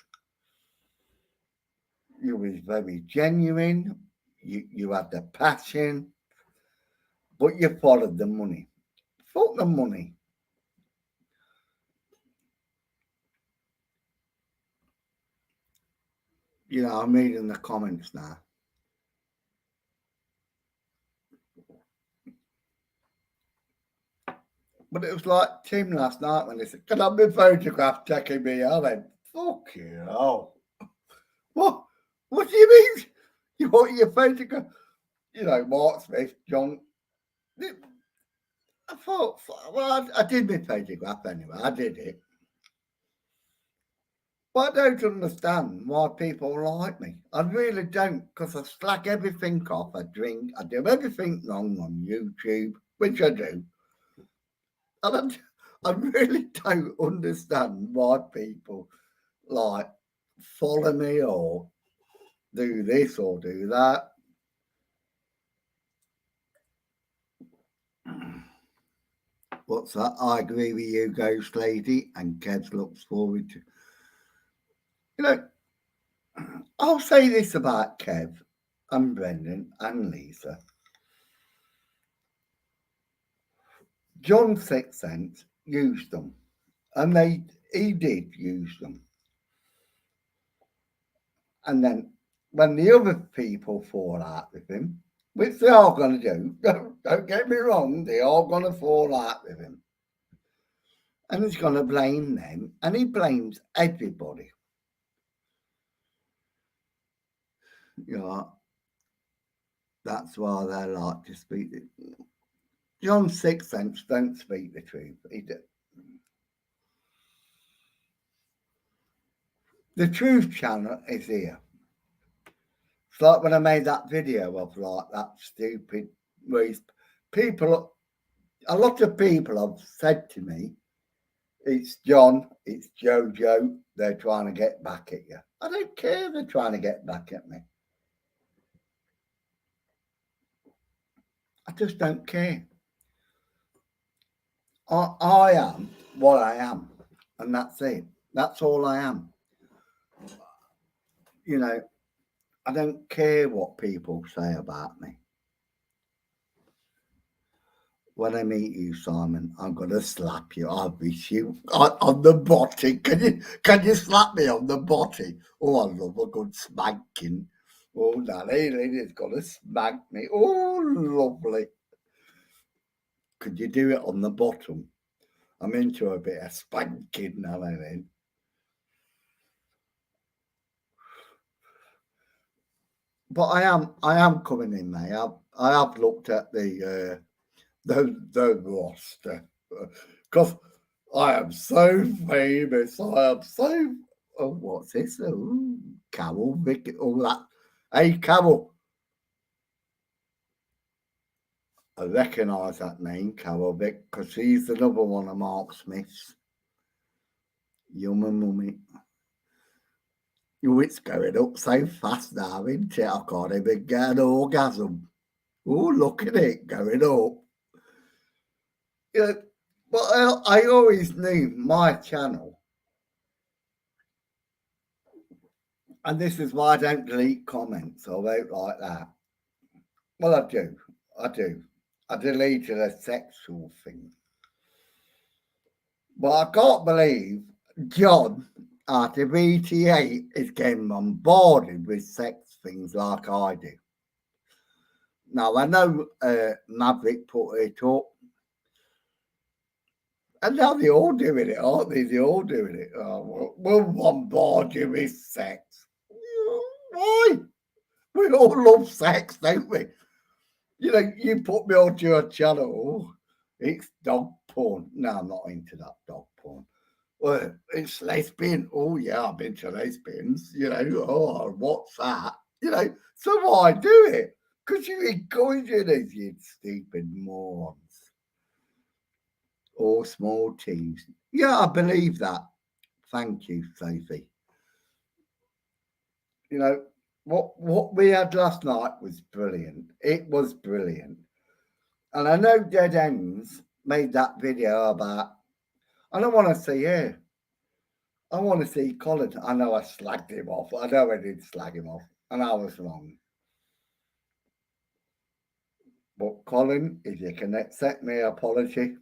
You was very genuine. You had the passion, but you followed the money. Fuck the money. You know, I'm reading the comments now. But it was like Tim last night when he said, "Can I have my photograph taking me?" I went, "Fuck you, hell. What? What do you mean? You want your photograph?" You know, Mark Smith, John. I thought, well, I did my photograph anyway. I did it. But I don't understand why people like me. I really don't, because I slack everything off. I drink. I do everything wrong on YouTube, which I do. And I really don't understand why people like follow me or do this or do that. What's that? I agree with you, Ghost Lady, and Kev looks forward to. You know, I'll say this about Kev and Brendan and Lisa. John Sixth Sense used them, and he did use them. And then when the other people fall out with him, which they are going to do, don't get me wrong, they are going to fall out with him. And he's going to blame them, and he blames everybody. You know, that's why they like to speak. John Sixth Sense don't speak the truth. He did. The Truth Channel is here. It's like when I made that video of like that stupid people. A lot of people have said to me, "It's John, it's Jojo. They're trying to get back at you." I don't care if they're trying to get back at me. I just don't care. I am what I am, and that's it. That's all I am. You know, I don't care what people say about me. When I meet you, Simon, I'm gonna slap you. I'll beat you on the body. Can you slap me on the body? Oh, I love a good spanking. Oh, that lady's gonna smack me. Oh, lovely. Could you do it on the bottom? I'm into a bit of spanking now and then. But I am coming in, mate. I have looked at the roster because I am so famous. I am so. Oh, what's this? Oh, Carol, Vic, all that. Hey, Carol. I recognise that name, Carol Vic, because she's another one of Mark Smith's. Yummy mummy. Oh, it's going up so fast now, isn't it? I can't even get an orgasm. Oh, look at it going up. You know, but I always knew my channel, and this is why I don't delete comments or out like that. Well, I do. I deleted a sexual thing. But I can't believe John, out of ETA, is getting bombarded with sex things like I do. Now, I know Maverick put it up. And now they're all doing it, aren't they? They're all doing it. Oh, we'll bombard you with sex. Why? We all love sex, don't we? You know, you put me onto your channel, it's dog porn. No, I'm not into that dog porn. Well, it's lesbian. Oh, yeah, I'm into lesbians. You know, oh, what's that? You know, so why do it? Because you're encouraging us, you stupid morons. Or small teams. Yeah, I believe that. Thank you, Sophie. You know, what we had last night was brilliant. It was brilliant. And I know Dead Ends made that video about, I don't want to see her. I want to see Colin. I know I slagged him off. I know I did slag him off. And I was wrong. But Colin, if you can accept my apology,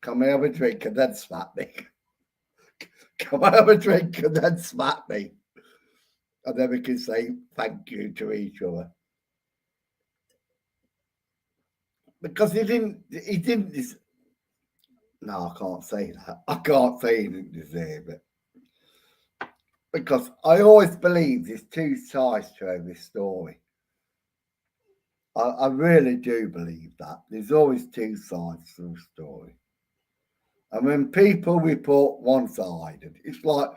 come have a drink and then smack me. Come have a drink and then smack me. And then we can say thank you to each other. Because he didn't, no, I can't say that. I can't say he didn't deserve it. Because I always believe there's two sides to every story. I really do believe that. There's always two sides to a story. And when people report one-sided, it's like,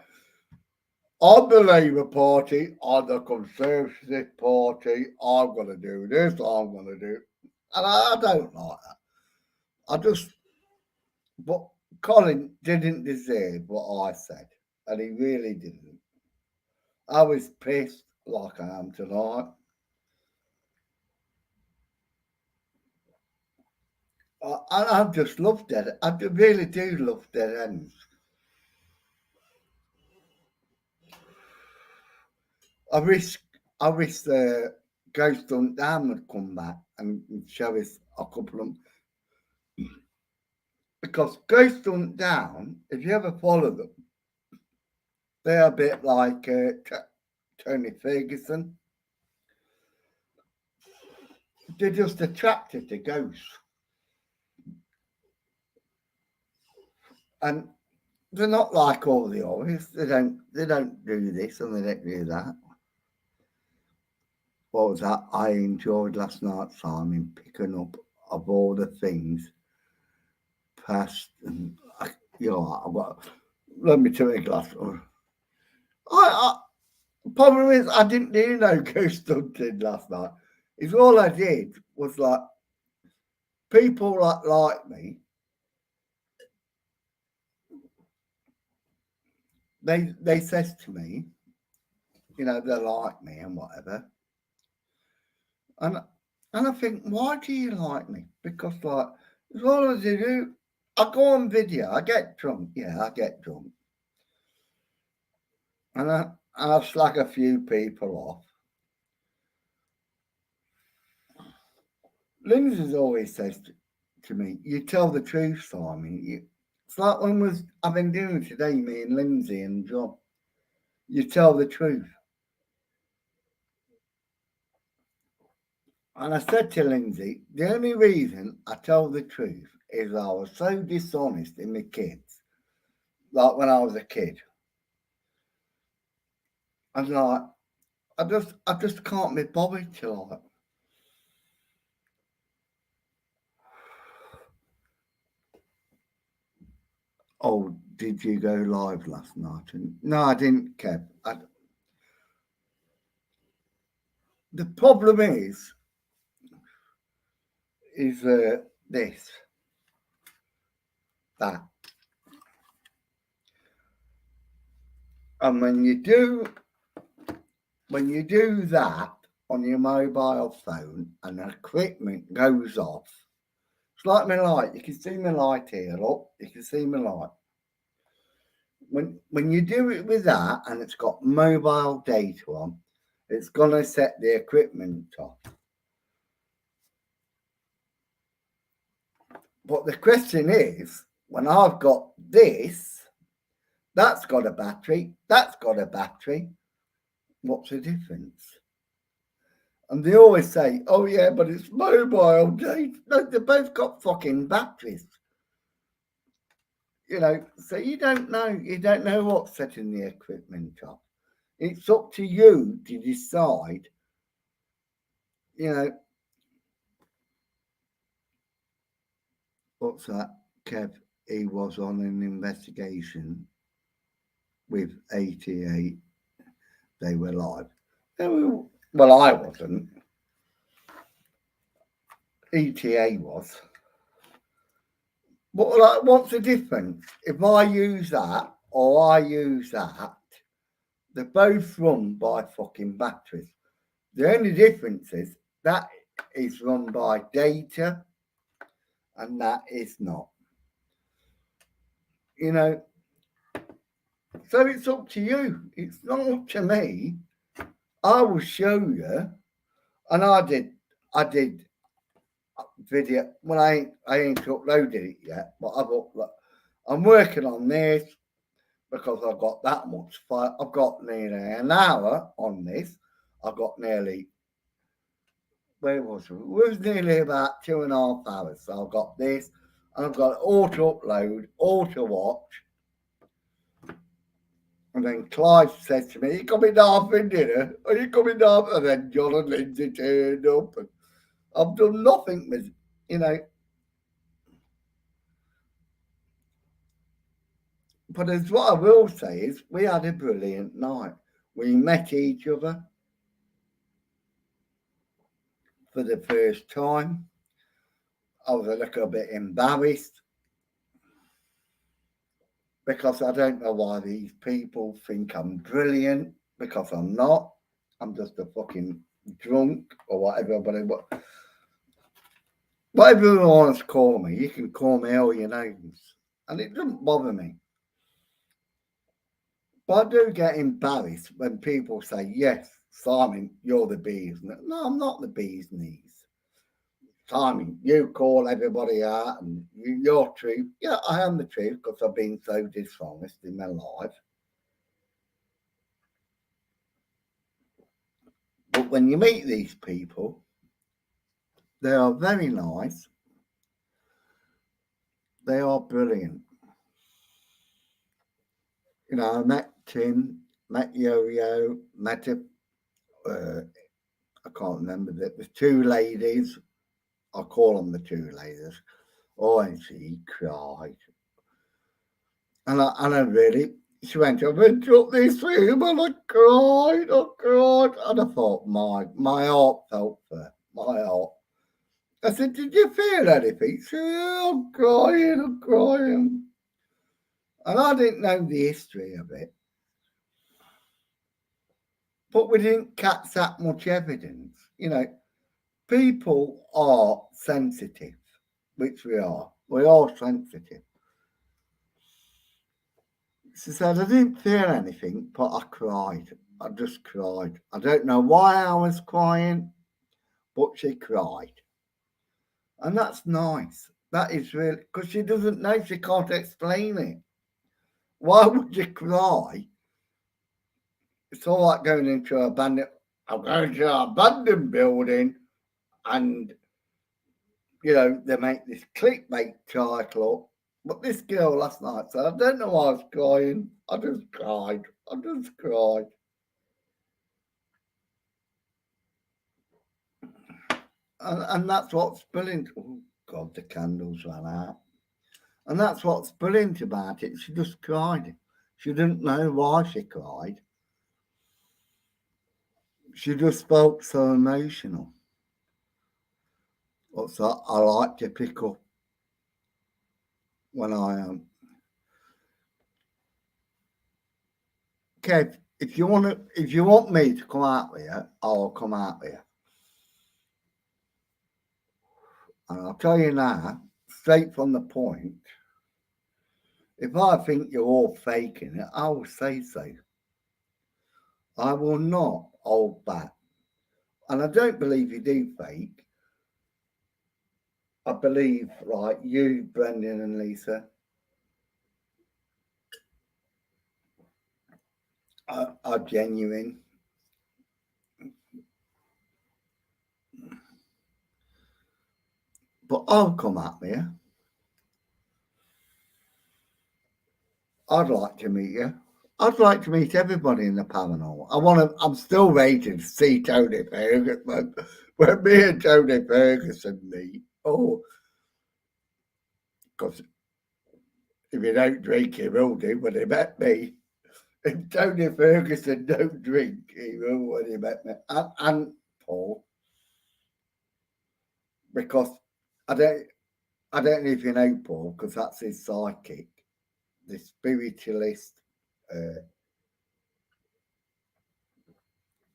I'm the Labour Party, I'm the Conservative Party, I'm going to do this, I'm going to do... And I don't like that. But Colin didn't deserve what I said. And he really didn't. I was pissed like I am tonight. I just love Dead. I really do love Dead Ends. I wish the Ghost Hunt Down would come back and show us a couple of them. Because Ghost Hunt Down, if you ever follow them, they're a bit like Tony Ferguson. They're just attracted to ghosts. And they're not like all the others. They don't do this and they don't do that. What was that? I enjoyed last night's time in picking up of all the things past and let me take a glass. Problem is I didn't do no ghost hunting last night. It's all I did was like people like me. They says to me, you know, they like me and whatever. And I think, why do you like me? Because like as all I do, I go on video, I get drunk. Yeah, I get drunk. And I slag a few people off. Lindsay's always says to me, you tell the truth, Simon. It's like when I've been doing today, me and Lindsay and John. You tell the truth. And I said to Lindsay, the only reason I tell the truth is I was so dishonest in my kids, like when I was a kid. And like, I just can't be bothered to like. Oh, did you go live last night? And no, I didn't, Kev. The problem is this, that. And when you do that on your mobile phone and the equipment goes off, it's like my light. You can see my light here, look. You can see my light. When you do it with that and it's got mobile data on, it's going to set the equipment off. But the question is, when I've got this, that's got a battery, that's got a battery, what's the difference? And they always say, oh yeah, but it's mobile data. No, they've both got fucking batteries. You know, so you don't know what's setting the equipment up. It's up to you to decide, you know, what's that, Kev? He was on an investigation with 88. They were live. Well, I wasn't. ETA was. But like, what's the difference? If I use that or I use that, they're both run by fucking batteries. The only difference is that is run by data and that is not. You know, so it's up to you. It's not up to me. I will show you. And I did video. Well, I ain't uploaded it yet, but I'm working on this because I've got that much fire. I've got nearly an hour on this. I've got nearly, where was it? It was nearly about 2.5 hours. So I've got this, and I've got auto upload, auto watch. And then Clive said to me, "Are you coming down for dinner? Are you coming down?" And then John and Lindsay turned up. And I've done nothing with, you know. But as what I will say is, we had a brilliant night. We met each other for the first time. I was a little bit embarrassed because I don't know why these people think I'm brilliant, because I'm not. I'm just a fucking drunk or whatever. But whatever you want to call me, you can call me all your names. And it doesn't bother me. But I do get embarrassed when people say, yes, Simon, you're the bee's knees. No, I'm not the bee's knees. Simon, you call everybody out and you're true. Yeah, I am the truth because I've been so dishonest in my life. But when you meet these people, they are very nice. They are brilliant. You know, I met Tim, met Yo-Yo, met I can't remember the two ladies. I call them the two ladies. Oh, and she cried. And I really, she went, I went up this room and I cried. And I thought, my heart felt for her, my heart. I said, did you feel anything? She said, yeah, I'm crying. And I didn't know the history of it. But we didn't catch that much evidence. You know, people are sensitive, which we are. We are sensitive. She said, I didn't feel anything, but I cried. I just cried. I don't know why I was crying, but she cried. And that's nice. That is really, because she doesn't know, she can't explain it. Why would you cry? It's all like going into a abandoned, I'm going to an abandoned building and, you know, they make this clickbait title. But this girl last night said, I don't know why I was crying. I just cried. And that's what's brilliant. Oh, God, the candles ran out. And that's what's brilliant about it. She just cried. She didn't know why she cried. She just felt so emotional. So I like to pick up when I am. Kev, if you want me to come out with you, I'll come out with you. And I'll tell you now, straight from the point, if I think you're all faking it, I will say so. I will not hold back. And I don't believe you do fake. I believe, like you, Brendan and Lisa, are genuine. But I'll come at you. I'd like to meet you. I'd like to meet everybody in the paranormal. I'm still waiting to see Tony Ferguson. When me and Tony Ferguson meet, because if you don't drink, he will do when he met me. If Tony Ferguson don't drink, he will when he met me. And Paul, because I don't know if you know Paul, because that's his psychic, the spiritualist.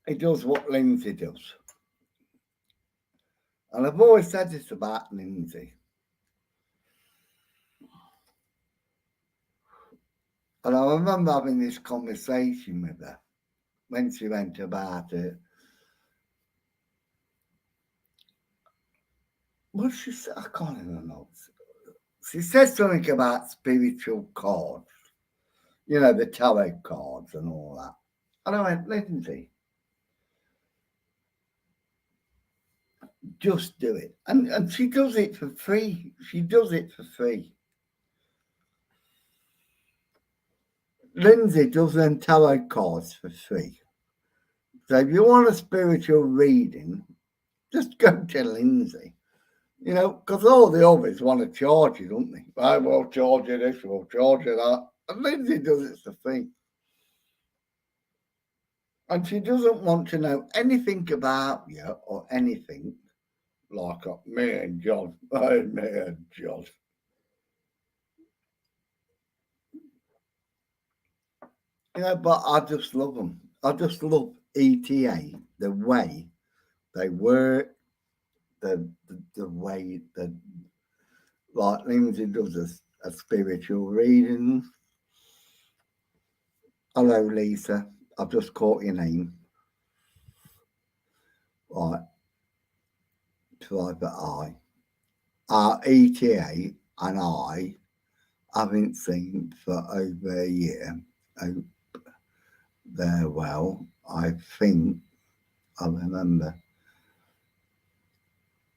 He does what Lindsay does. And I've always said this about Lindsay. And I remember having this conversation with her when she went about it. What she said, I can't even know. She said something about spiritual cards, you know, the tarot cards and all that. And I went, Lindsay, just do it. And she does it for free. She does it for free. Lindsay does them tarot cards for free. So if you want a spiritual reading, just go to Lindsay. You know, because all the others want to charge you, don't they? I will charge you this, we'll charge you that. And Lindsay does it for free. And she doesn't want to know anything about you or anything like me and John. Oh, me and John. You know, but I just love them. I just love ETA, the way they work, the way that, like Lindsay does a spiritual reading. Hello, Lisa. I've just caught your name. Right. Private Eye. Our ETA and I haven't seen for over a year. Hope they're well. I think I remember.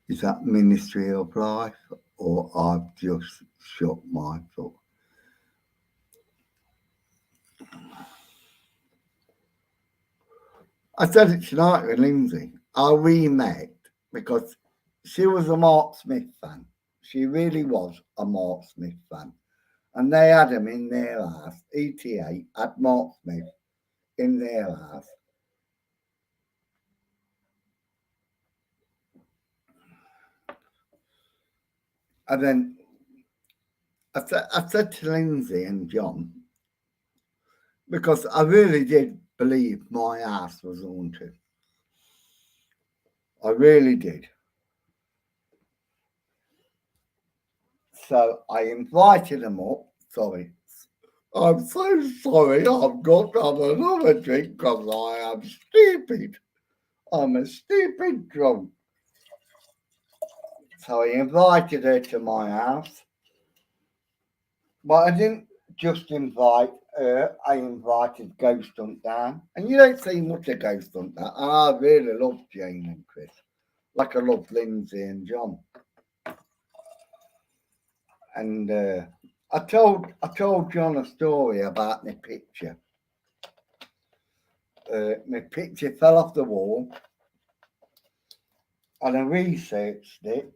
Is that Ministry of Life or I've just shut my foot? I said it tonight with Lindsay. We met because she was a Mark Smith fan. She really was a Mark Smith fan. And they had him in their house. ETA had Mark Smith in their house. And then I said to Lindsay and John, because I really did believe my house was haunted. I really did. So I invited them up. Sorry. I'm so sorry. I've got to have another drink because I am stupid. I'm a stupid drunk. So I invited her to my house. But I didn't just invite her, I invited Ghost Hunt down. And you don't see much of Ghost Hunt down. And I really love Jane and Chris. Like I love Lindsay and John. And I told John a story about my picture. My picture fell off the wall. And I researched it.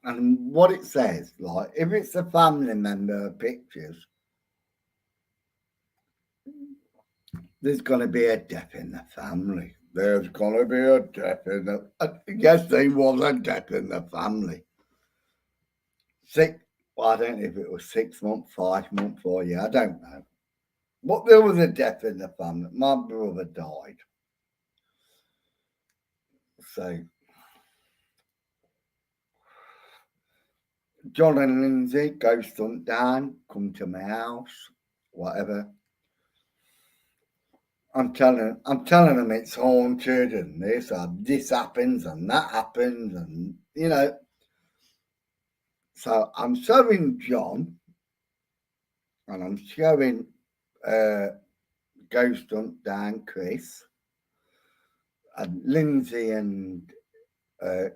And what it says, like, if it's a family member pictures, there's going to be a death in the family. There's going to be a death in the... yes, there was a death in the family. I don't know if it was 6 months, 5 months, 4 years, I don't know. But there was a death in the family. My brother died. So, John and Lindsay, Ghost Hunt down, come to my house, whatever. I'm telling them it's haunted and this happens and that happens and, you know. So I'm showing John and I'm showing Ghost Hunt down Chris And Lindsay and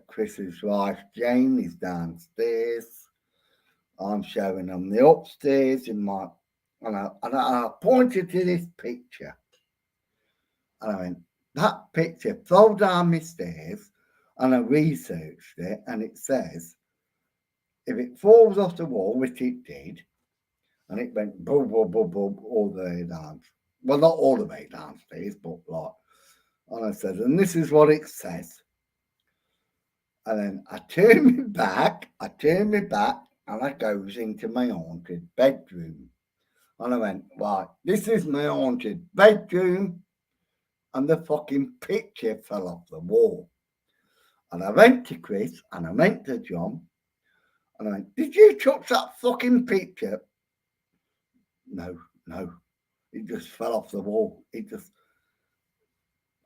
Chris's wife Jane is downstairs. I'm showing them the upstairs and I pointed to this picture. And I went, that picture fell down my stairs, and I researched it, and it says, if it falls off the wall, which it did, and it went boom, boom, boom, boom, all the way down. Well, not all the way downstairs, but like, and I said, and this is what it says. And then I turned me back, and I goes into my haunted bedroom. And I went, right, this is my haunted bedroom. And the fucking picture fell off the wall. And I went to Chris and I went to John and I went, did you touch that fucking picture? No. It just fell off the wall.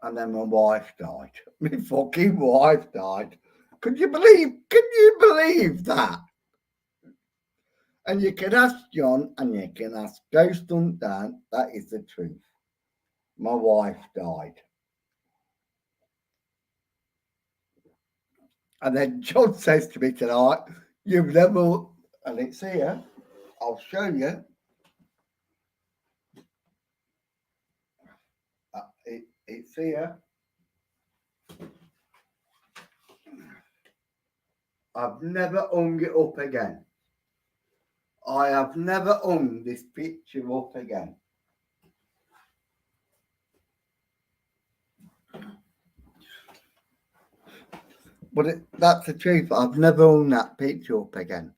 And then my wife died. My fucking wife died. Can you believe that? And you can ask John and you can ask Ghost Hunt Dan, that is the truth. My wife died. And then John says to me tonight, you've never, and it's here, I'll show you. It's here. I've never hung it up again. I have never hung this picture up again. But that's the truth. I've never hung that picture up again.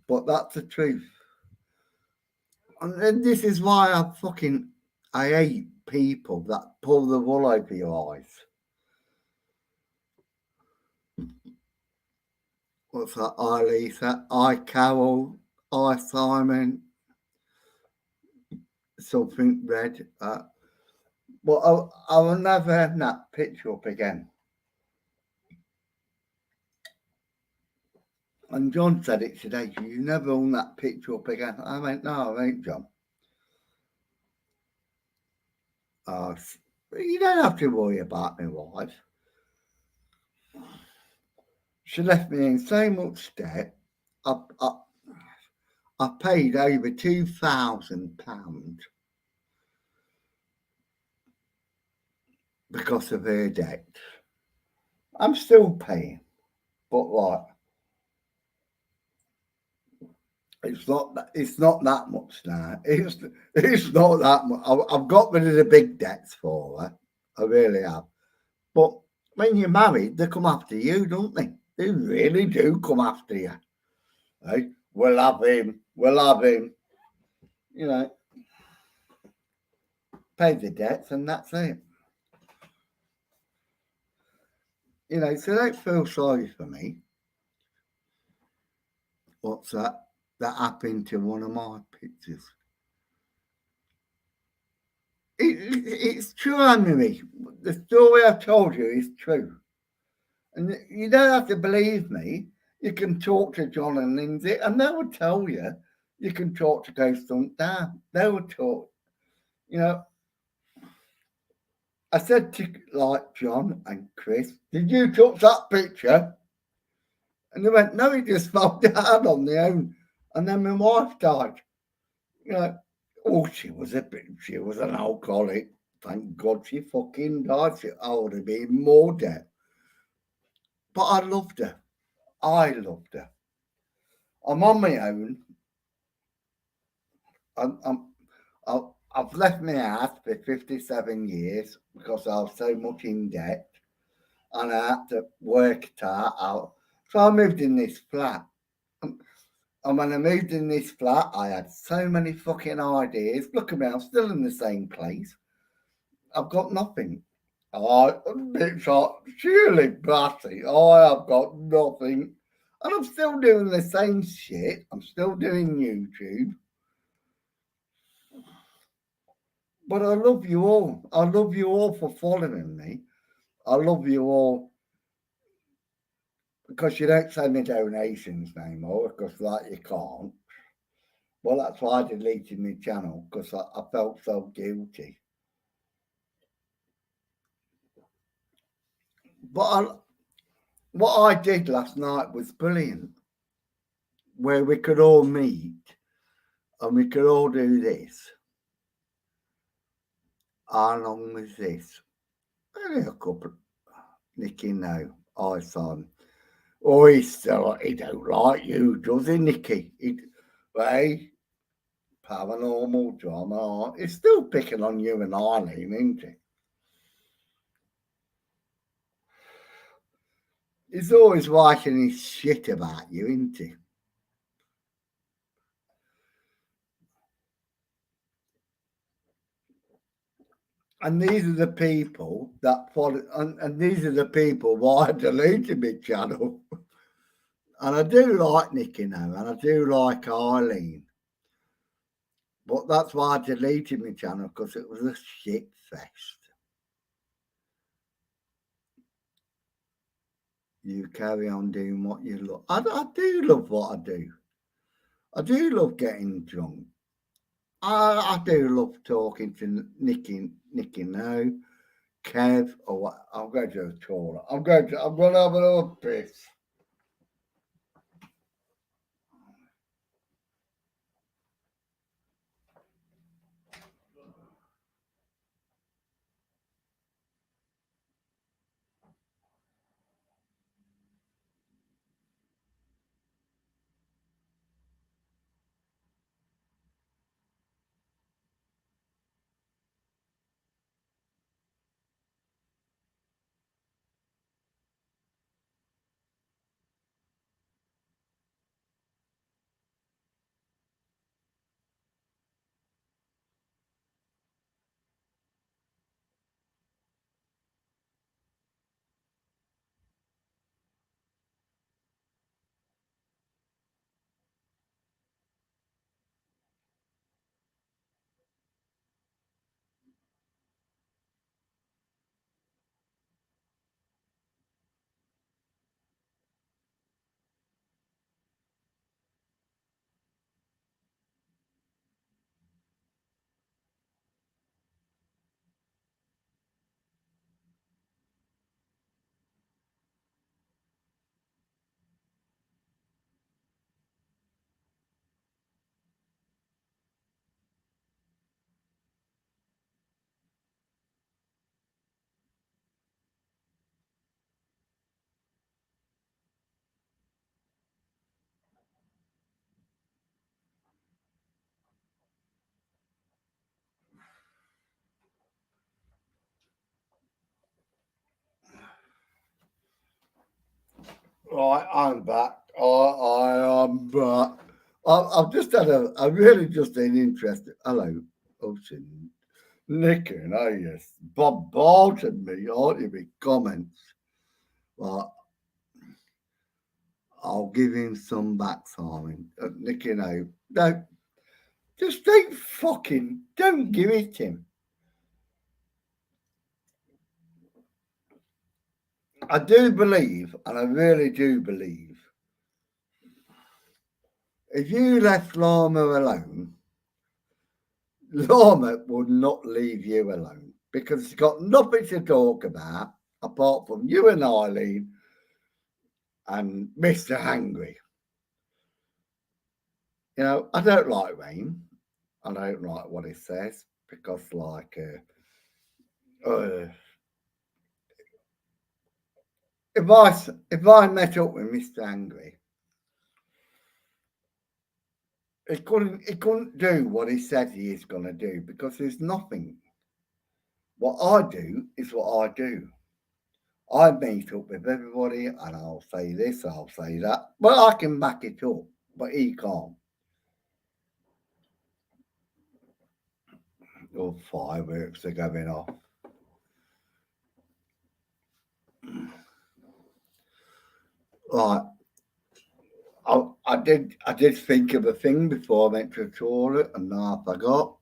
But that's the truth. And then this is why I hate people that pull the wool over your eyes. What's that? I Lisa, I Carol, I Simon, something red. But I will never have that picture up again. And John said it today, you never own that picture up again. I went, no, I ain't, John. You don't have to worry about my wife. She left me in so much debt. I paid over £2,000 because of her debt. I'm still paying, but like, it's not that much now. It's not that much. I've got rid of the big debts for her. I really have. But when you're married, they come after you, don't they? They really do come after you. Hey, we'll have him. You know, pay the debts and that's it. You know, so don't feel sorry for me. What's that? That happened to one of my pictures. It's true, Anne-Marie. The story I've told you is true. And you don't have to believe me. You can talk to John and Lindsay and they will tell you. You can talk to Ghost Hunt Dan. They will talk. You know, I said to like John and Chris, did you touch that picture? And they went, no, he just fell down on their own. And then my wife died. You know, she was an alcoholic. Thank God she fucking died. I would have been more dead. But I loved her. I'm on my own. I've left my house for 57 years because I was so much in debt and I had to work it out. So I moved in this flat. And when I moved in this flat, I had so many fucking ideas. Look at me, I'm still in the same place. I've got nothing. It's like, surely, Batty, I have got nothing. And I'm still doing the same shit. I'm still doing YouTube. But I love you all. I love you all for following me. I love you all because you don't send me donations anymore because like you can't. Well, that's why I deleted my channel, because I felt so guilty. But what I did last night was brilliant, where we could all meet and we could all do this. How long was this? Only a couple. Nicky, no. I son. Oh, he don't like you, does he, Nicky? Hey, paranormal drama. He's still picking on you and Eileen, isn't he? He's always writing his shit about you, isn't he? And these are the people that follow, and these are the people why I deleted my channel. And I do like Nicky now, and I do like Eileen. But that's why I deleted my channel, because it was a shit fest. You carry on doing what you love. I do love what I do. I do love getting drunk. I do love talking to Nicky now, Kev, or what. I'm going to the toilet. I'm going to have another piss. Right, I'm back. I am back. I've just had I really just an interesting. Hello, Ocean. Nicky, oh yes, bombarded me, aren't you, with comments? Well, I'll give him some back, Simon. Nicky, no, just don't give it him. I do believe, and I really do believe, if you left Llama alone, Llama would not leave you alone, because it's got nothing to talk about apart from you and Eileen and Mr. Angry. You know, I don't like Rain. I don't like what he says, because, like, if I met up with Mr. Angry, he couldn't do what he said he is going to do, because there's nothing. What I do is what I do. I meet up with everybody and I'll say this, I'll say that, but I can back it up, but he can't. All fireworks are going off. Right. I did think of a thing before I went to the toilet, and now I forgot.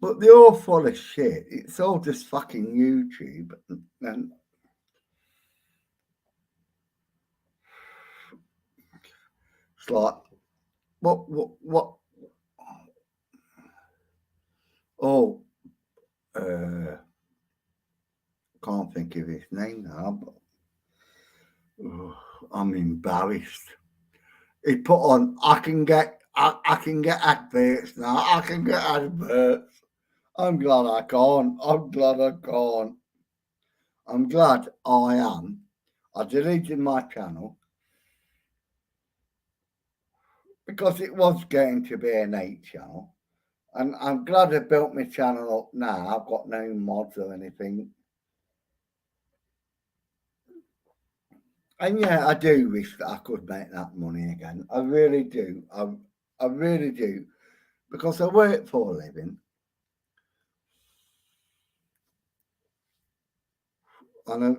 But they're all full of shit. It's all just fucking YouTube. And like, what? Oh, can't think of his name now, but I'm embarrassed. He put on, I can get adverts now. I can get adverts. I'm glad I can't. I'm glad I can't. I'm glad I am. I deleted my channel because it was going to be an 8 channel. And I'm glad I built my channel up now. I've got no mods or anything. And yeah, I do wish that I could make that money again. I really do. I really do. Because I work for a living. And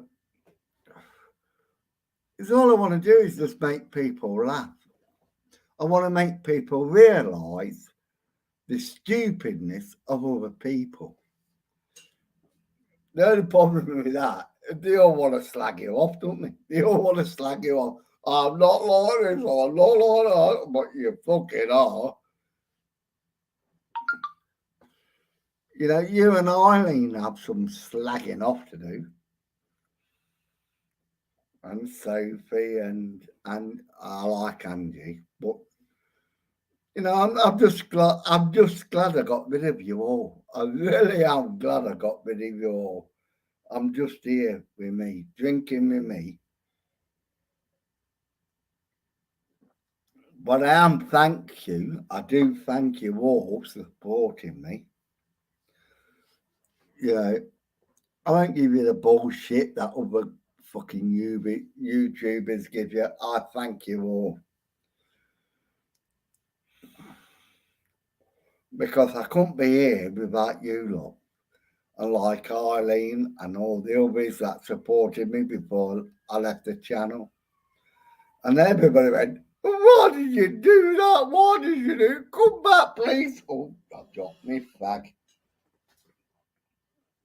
it's all I want to do is just make people laugh. I want to make people realise the stupidness of other people. The only problem with that, they all want to slag you off, don't they? They all want to slag you off. I'm not like this, I'm not like that, but you fucking are. You know, you and Eileen have some slagging off to do. And Sophie and I like Angie, but you know, I'm just glad I got rid of you all. I really am glad I got rid of you all. I'm just here with me, drinking with me. But I do thank you all for supporting me. You know, I won't give you the bullshit that other fucking YouTubers give you. I thank you all. Because I couldn't be here without you lot. And like Eileen and all the others that supported me before I left the channel. And everybody went, why did you do that? Why did you do it? Come back, please. Oh, I dropped my fag.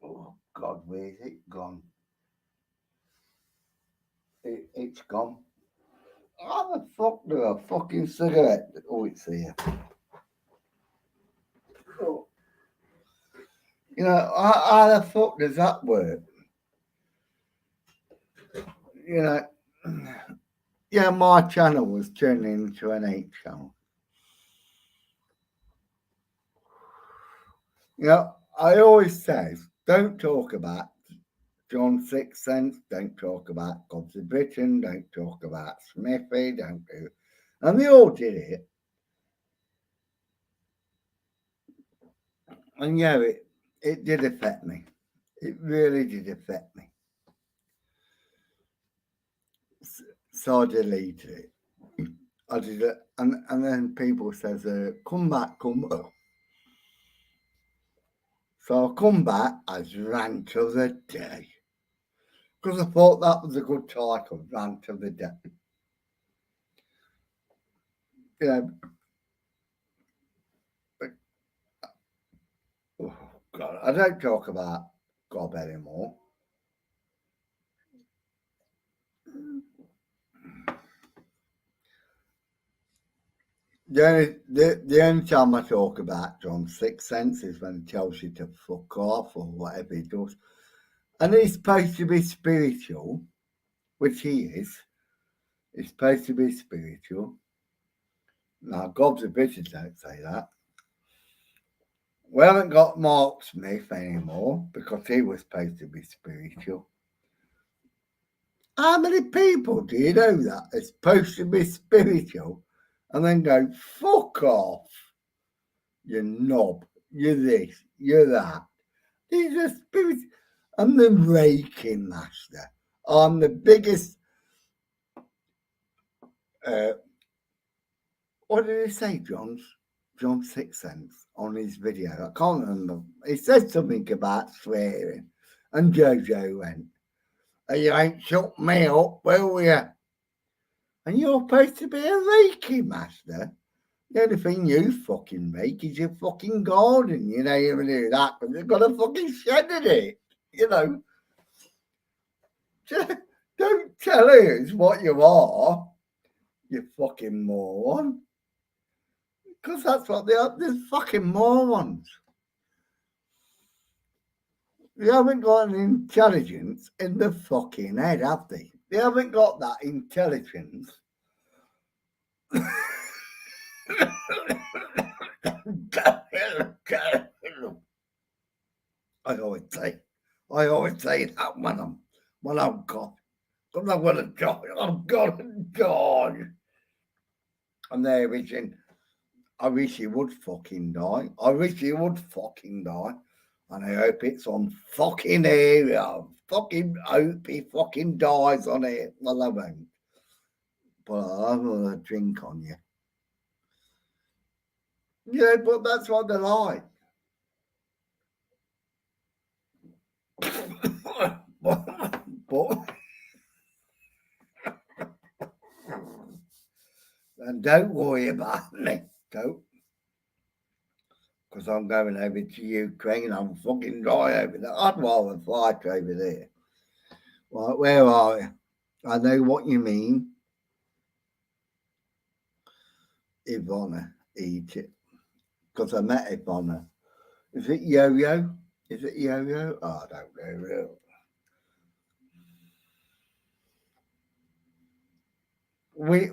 Oh, God, where's it gone? It's gone. How the fuck do a fucking cigarette? Oh, it's here. Oh. You know, how the fuck does that work? You know, yeah, my channel was turning into an 8 channel. You know, I always say, don't talk about John 6 cents, don't talk about God's of Britain, don't talk about Smithy, don't do. And they all did it. And yeah, it did affect me. It really did affect me. So I deleted it. I did it, and then people says, come back. So I come back as Rant of the Day. Because I thought that was a good title, Rant of the Day. You know, but, oh God, I don't talk about God anymore. The only time I talk about John 6 cents is when he tells you to fuck off or whatever he does. And he's supposed to be spiritual, which he is. He's supposed to be spiritual. Now, God's a bitch, don't say that. We haven't got Mark Smith anymore because he was supposed to be spiritual. How many people do you know that are supposed to be spiritual and then go, fuck off, you knob, you're this, you're that. These are spirits. I'm the Reiki master. I'm the biggest, what did he say, John 6 cents on his video? I can't remember. He said something about swearing. And Jojo went, you ain't shut me up, will you? And you're supposed to be a Reiki master. The only thing you fucking make is your fucking garden. You know, you ever do that, but they've got a fucking shed in it. You know. Don't tell us what you are. You fucking moron. Because that's what they are. They're fucking morons. They haven't got an intelligence in the fucking head, have they? They haven't got that intelligence. I always say that when I'm gone. Because I'm gonna die. I'm gonna die. And they're wishing, I wish he would fucking die. I wish he would fucking die. And I hope it's on fucking air. I fucking hope he fucking dies on it. Well, I won't. But I'll have a drink on you. Yeah, but that's what they're like. but and don't worry about me. Don't. Because I'm going over to Ukraine. I'm fucking die over there. I'd rather fight over there. Right, where are you? I know what you mean. Ivana, Egypt. Because I met Ivana. Is it Yo-Yo? Is it Yo-Yo? Oh, I don't know.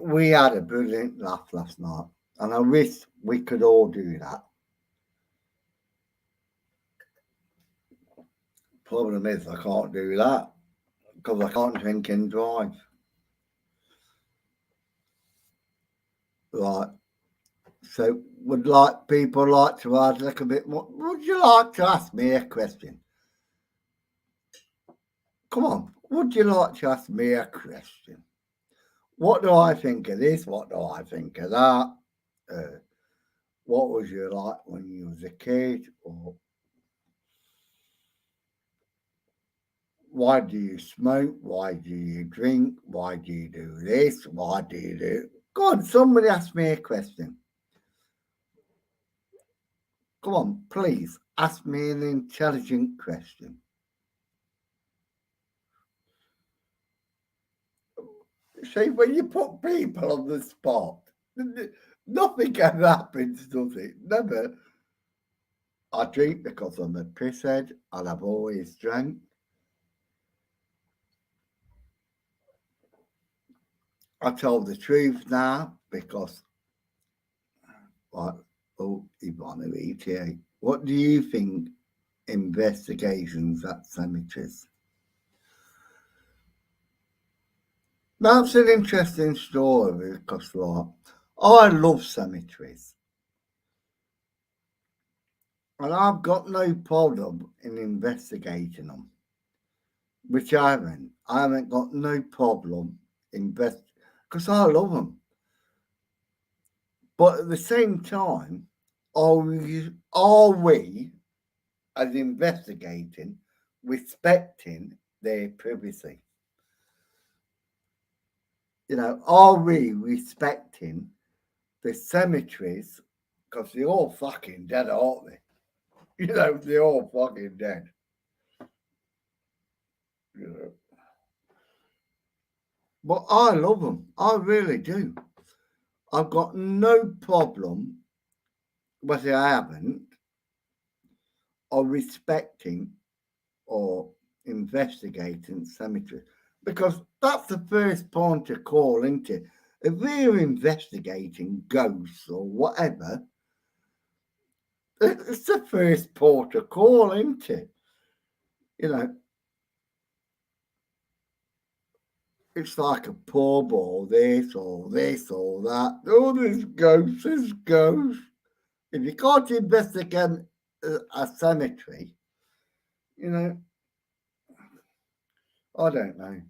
We had a brilliant laugh last night. And I wish we could all do that. Problem is, I can't do that. Because I can't drink and drive. Right. So would like people like to add a little bit more? Would you like to ask me a question? Come on, would you like to ask me a question? What do I think of this? What do I think of that? What was you like when you was a kid? Or why do you smoke? Why do you drink? Why do you do this? Why do you do? Go on, somebody ask me a question. Come on, please ask me an intelligent question. See, when you put people on the spot, nothing ever happens, does it? Never. I drink because I'm a pisshead and I've always drank. I told the truth now because, Ivana, what do you think investigations at cemeteries? That's an interesting story because, I love cemeteries. And I've got no problem in investigating them, which I haven't. I haven't got no problem because I love them. But at the same time, are we as investigating, respecting their privacy? Are we respecting the cemeteries? Because they're all fucking dead, aren't they? They're all fucking dead. But I love them. I really do. I've got no problem, but I haven't, of respecting or investigating cemeteries. Because that's the first point of call, isn't it? If we're investigating ghosts or whatever, it's the first port of call, isn't it? It's like a pub or this or this or that. Oh, there's ghosts. If you can't investigate a cemetery, I don't know.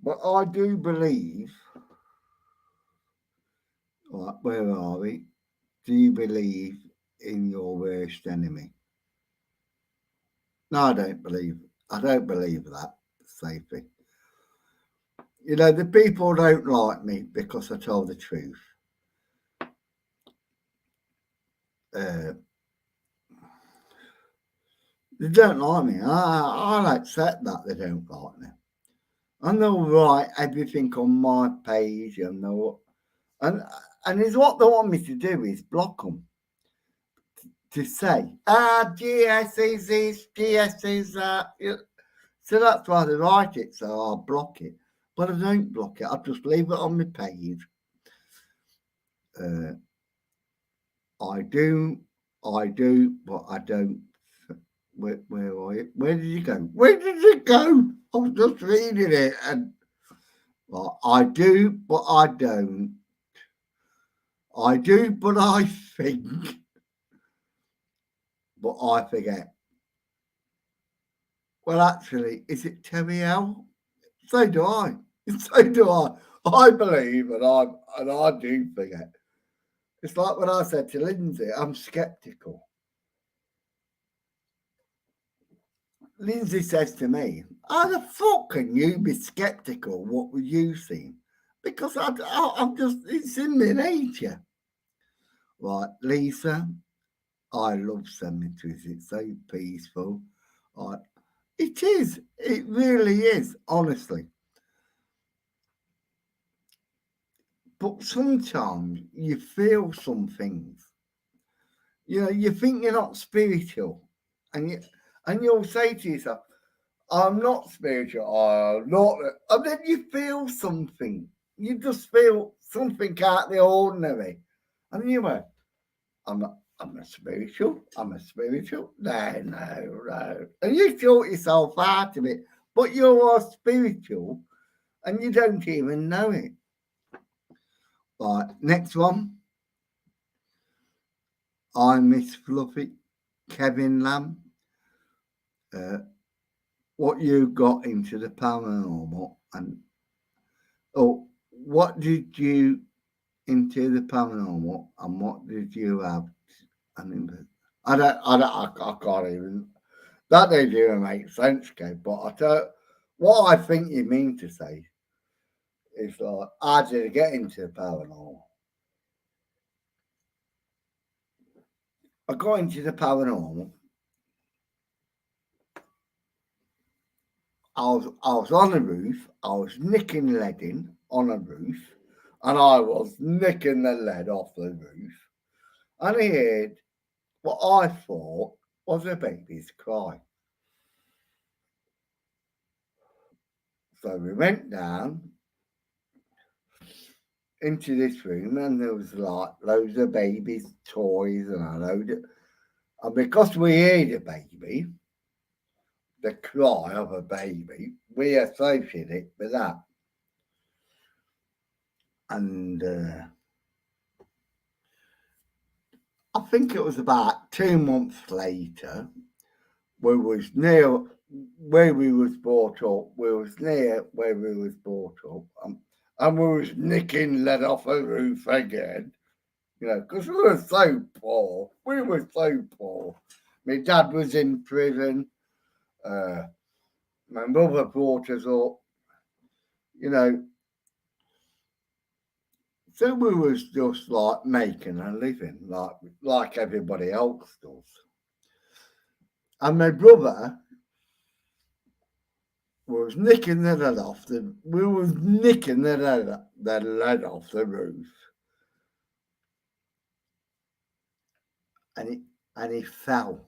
But I do believe, where are we? Do you believe in your worst enemy? No, I don't believe that, Sophie. The people don't like me because I told the truth. They don't like me. I'll accept that they don't like me. and they'll write everything on my page, and it's what they want me to do is block them. To say, GS is this, GS is that. So that's why they write it, so I'll block it. But I don't block it, I just leave it on my page. I do, but I don't. Where are you? Where did you go? Where did you go? I was just reading it, and well, I do, but I don't. I do, but I think, but I forget. Well, actually, is it Terry L? So do I. So do I. I believe, and I do forget. It's like when I said to Lindsay, I'm skeptical. Lindsay says to me, how the fuck can you be skeptical what were you seeing? Because I'm just, it's in my nature. Right, Lisa, I love cemeteries. It's so peaceful. It is. It really is, honestly. But sometimes you feel some things. You think you're not spiritual, and you'll say to yourself, I'm not spiritual, I'm not, and then you feel something. You just feel something out of the ordinary. And you went, I'm a spiritual. No. And you thought yourself out of it, but you are spiritual and you don't even know it. Right, next one. I miss Fluffy, Kevin Lamb. What you got into the paranormal, and what did you into the paranormal, and what did you have? I can't even. That don't even make sense, Kev. But what I think you mean to say is like, how did I get into the paranormal? I got into the paranormal. I was on a roof. I was nicking lead in on a roof, and I was nicking the lead off the roof. And I heard what I thought was a baby's cry. So we went down into this room, and there was like loads of babies' toys and because we heard a baby, the cry of a baby, we associate it with that. And I think it was about 2 months later, we was near where we was brought up. We was near where we was brought up, and we was nicking lead off a roof again. Because we were so poor. We were so poor. My dad was in prison. My mother brought us up. So we was just like making a living, like everybody else does. And my brother was nicking the lead off we was nicking the lead off the roof. And he fell.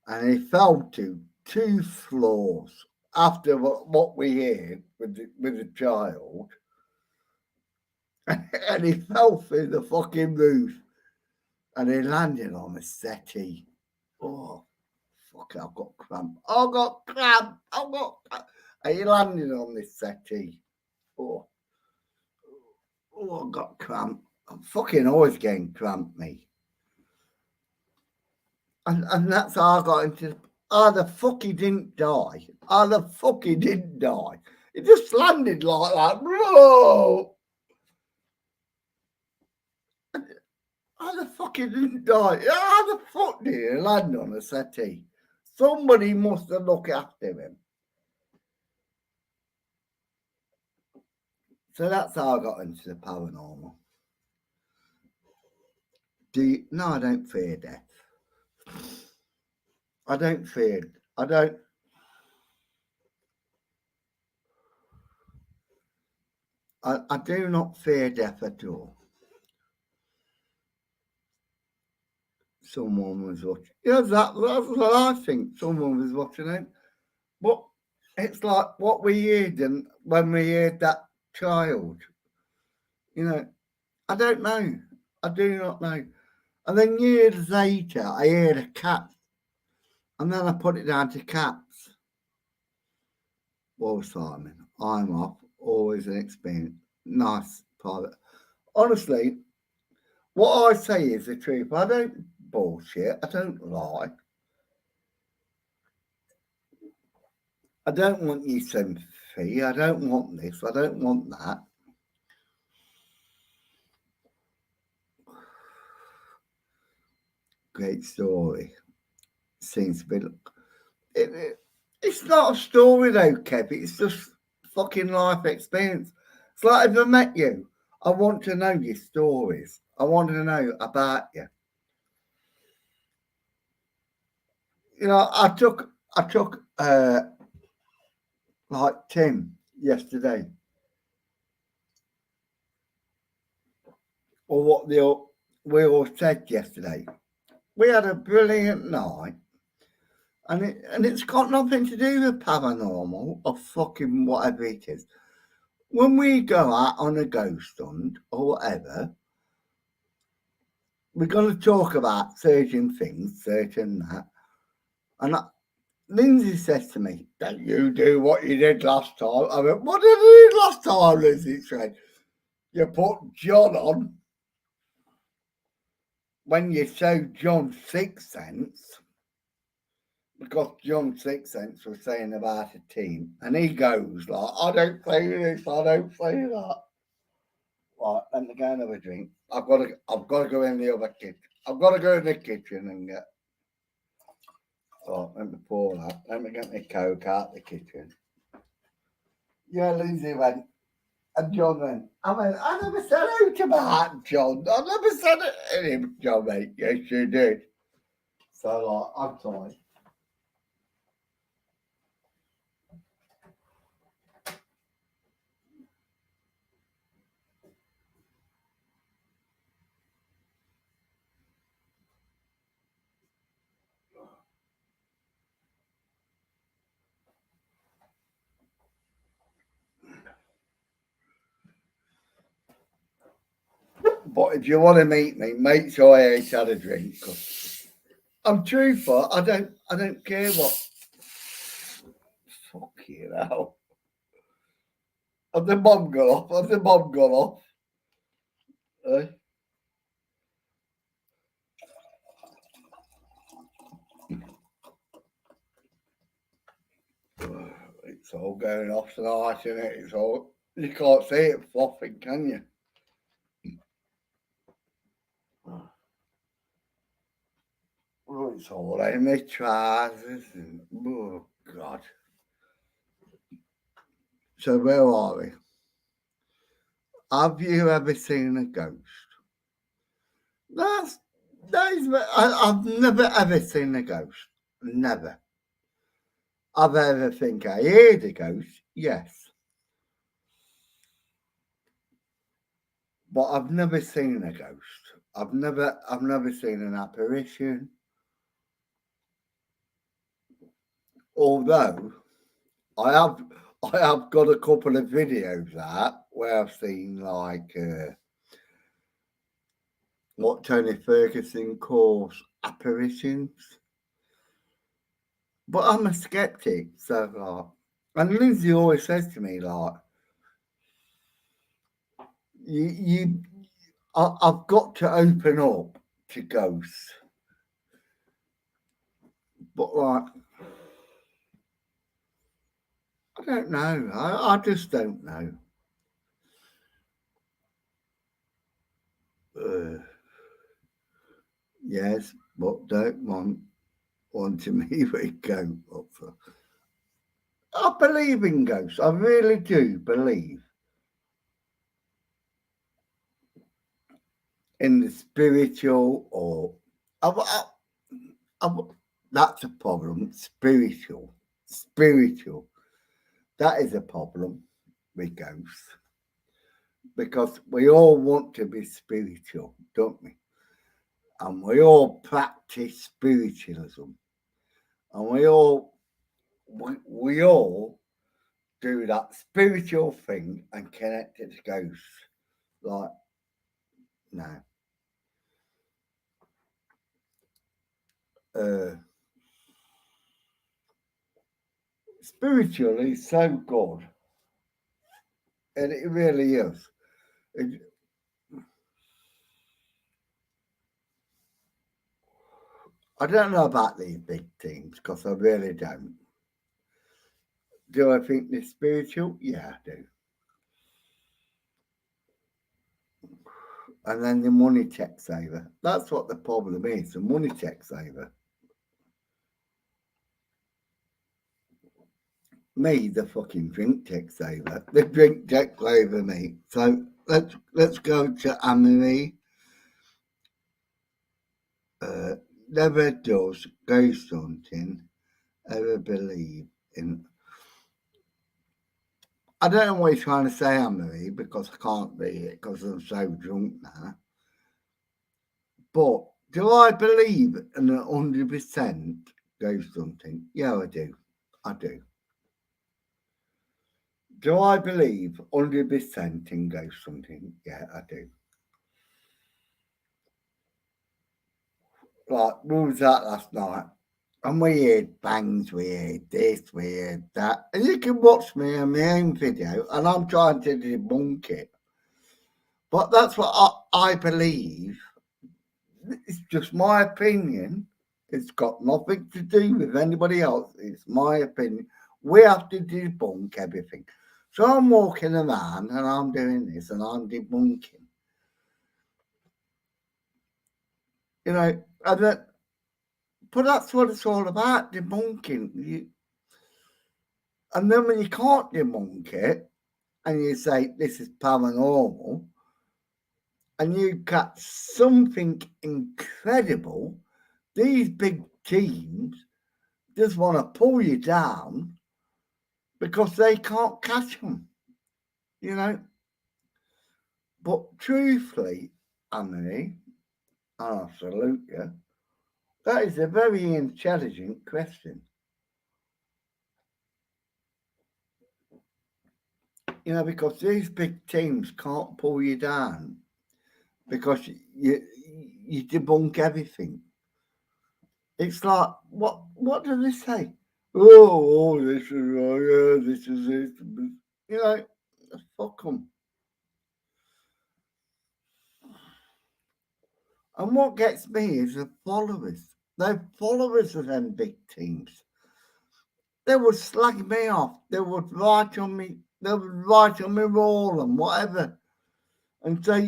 And he fell to 2 floors after what we heard with the child. And he fell through the fucking roof. And he landed on a settee. Oh, fuck, I've got cramp. And he landed on this settee. Oh, I got cramp. I'm fucking always getting cramp, me. And that's how I got into. The fuck he didn't die. He didn't die. It just landed like that. Whoa! How the fuck he didn't die? How the fuck did he land on a settee? Somebody must have looked after him. So that's how I got into the paranormal. No, I don't fear death. I don't. I do not fear death at all. Someone was watching. Yeah, that's what I think. Someone was watching it. But it's like what we heard and when we heard that child. You know, I don't know. I do not know. And then years later, I heard a cat. And then I put it down to cats. Well, Simon, I'm off. Always an experience. Nice private. Honestly, what I say is the truth. I don't bullshit. I don't lie. I don't want your sympathy. I don't want this. I don't want that. Great story. Seems to be. It's not a story though, Kev. It's just fucking life experience. It's like if I met you, I want to know your stories. I want to know about you. You know, I took like Tim yesterday, or what we all said yesterday. We had a brilliant night, and it's got nothing to do with paranormal or fucking whatever it is. When we go out on a ghost hunt or whatever, we're going to talk about certain things, certain that. And Lindsay says to me, "Don't you do what you did last time?" I went, "What did I do last time?" Lindsay said, "You put John on when you showed John Sixth Sense, because John Sixth Sense was saying about a team, and he goes like, I don't say this, I don't say that." Right, let me go and have a drink. I've got to go in the other kitchen. I've got to go in the kitchen and get. Oh, let me pour that. Let me get my Coke out the kitchen. Yeah, Lindsay went, and John went, I never said out about John. I never said it to him, John, mate. Yes, you did. So, like, I'm tired. But if you want to meet me, make sure I ain't had a drink. I'm truthful. I don't care what. Fuck you know. Have the bomb gone off? Have the bomb gone off? Eh? It's all going off tonight, isn't it? It's all, you can't see it flopping, can you? Oh, it's all in my trousers and oh God. So where are we? Have you ever seen a ghost? I've never ever seen a ghost. Never. I've ever think I heard a ghost, yes. But I've never seen a ghost. I've never seen an apparition. Although I have got a couple of videos out where I've seen like what Tony Ferguson calls apparitions. But I'm a skeptic, so like, and Lindsay always says to me like, I've got to open up to ghosts, but like, I don't know. I just don't know. Yes, but don't want to me with ghosts. I believe in ghosts. I really do believe in the spiritual or I, that's a problem. Spiritual. That is a problem with ghosts. because we all want to be spiritual, don't we? And we all practice spiritualism, and we all do that spiritual thing and connect it to ghosts. Like, no. Spiritual is so good, and it really is. I don't know about these big teams because I really don't. Do I think they're spiritual? Yeah, I do. And then the money takes over. That's what the problem is. The money takes over. Me, the fucking drink takes over. The drink takes over me. So let's go to Amory. Never does ghost hunting ever believe in. I don't know what he's trying to say, Amory, because I can't read it because I'm so drunk now. But do I believe in 100% ghost hunting? Yeah, I do. I do. Do I believe 100% in ghost hunting? Yeah, I do. Like, we was out last night, and we heard bangs, we heard this, we heard that. And you can watch me on my own video, and I'm trying to debunk it. But that's what I believe. It's just my opinion. It's got nothing to do with anybody else. It's my opinion. We have to debunk everything. So I'm walking around and I'm doing this and I'm debunking. You know, but that's what it's all about, debunking. And then when you can't debunk it and you say this is paranormal and you catch something incredible, these big teams just want to pull you down because they can't catch them, you know. But truthfully, Anthony, and I salute you, that is a very intelligent question. You know, because these big teams can't pull you down because you debunk everything. It's like, what do they say? Oh, this is right, yeah, this is it. You know, fuck them. And what gets me is the followers. They're followers of them big teams. They would slag me off. They would write on me. They would write on my wall and whatever, and say,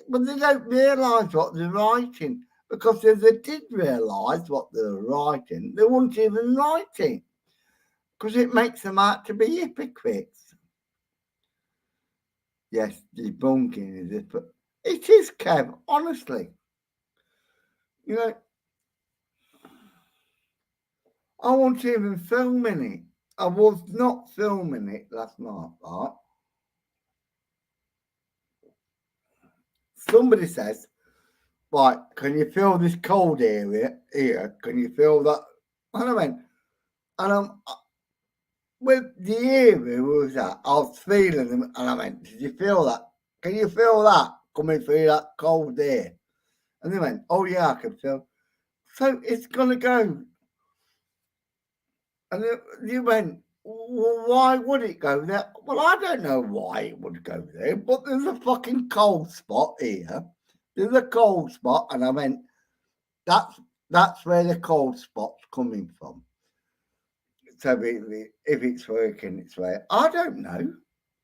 but they don't realise what they're writing. Because if they did realise what they were writing, they wouldn't even write it. Because it makes them out to be hypocrites. Yes, debunking is it, but it is, Kev, honestly. You know, I wasn't even filming it. I was not filming it last night, right? Somebody says, right, can you feel this cold area here? Can you feel that? And I went, and I'm with the area was that I was feeling them, and I went, did you feel that? Can you feel that coming through that cold air? And they went, oh yeah, I can feel. So it's gonna go. And they went, well, why would it go there? Well, I don't know why it would go there, but there's a fucking cold spot here. There's a cold spot, and I went, that's where the cold spot's coming from. So if it's working its way, I don't know.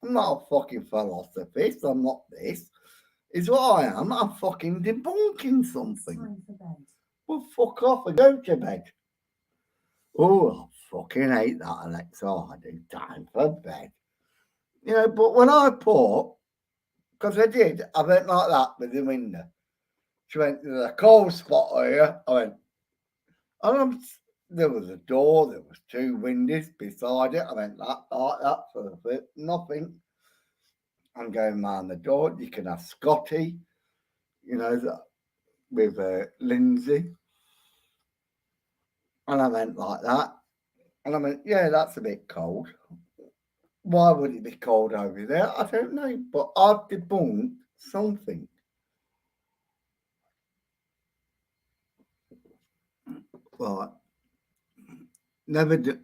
I'm not a fucking philosophist. I'm not this. It's what I am. I'm fucking debunking something. Time for bed. Well, fuck off and go to bed. Oh, I fucking hate that, Alexa. I do. Time for bed. You know, but when I put, because I did, I went like that with the window. She went, there's a cold spot here. I went, and there was a door, there was two windows beside it. I went like that for a bit, nothing. I'm going round the door. You can have Scotty, you know, with Lindsay. And I went like that. And I went, yeah, that's a bit cold. Why would it be cold over there? I don't know. But I've debunked something. Right. Never do.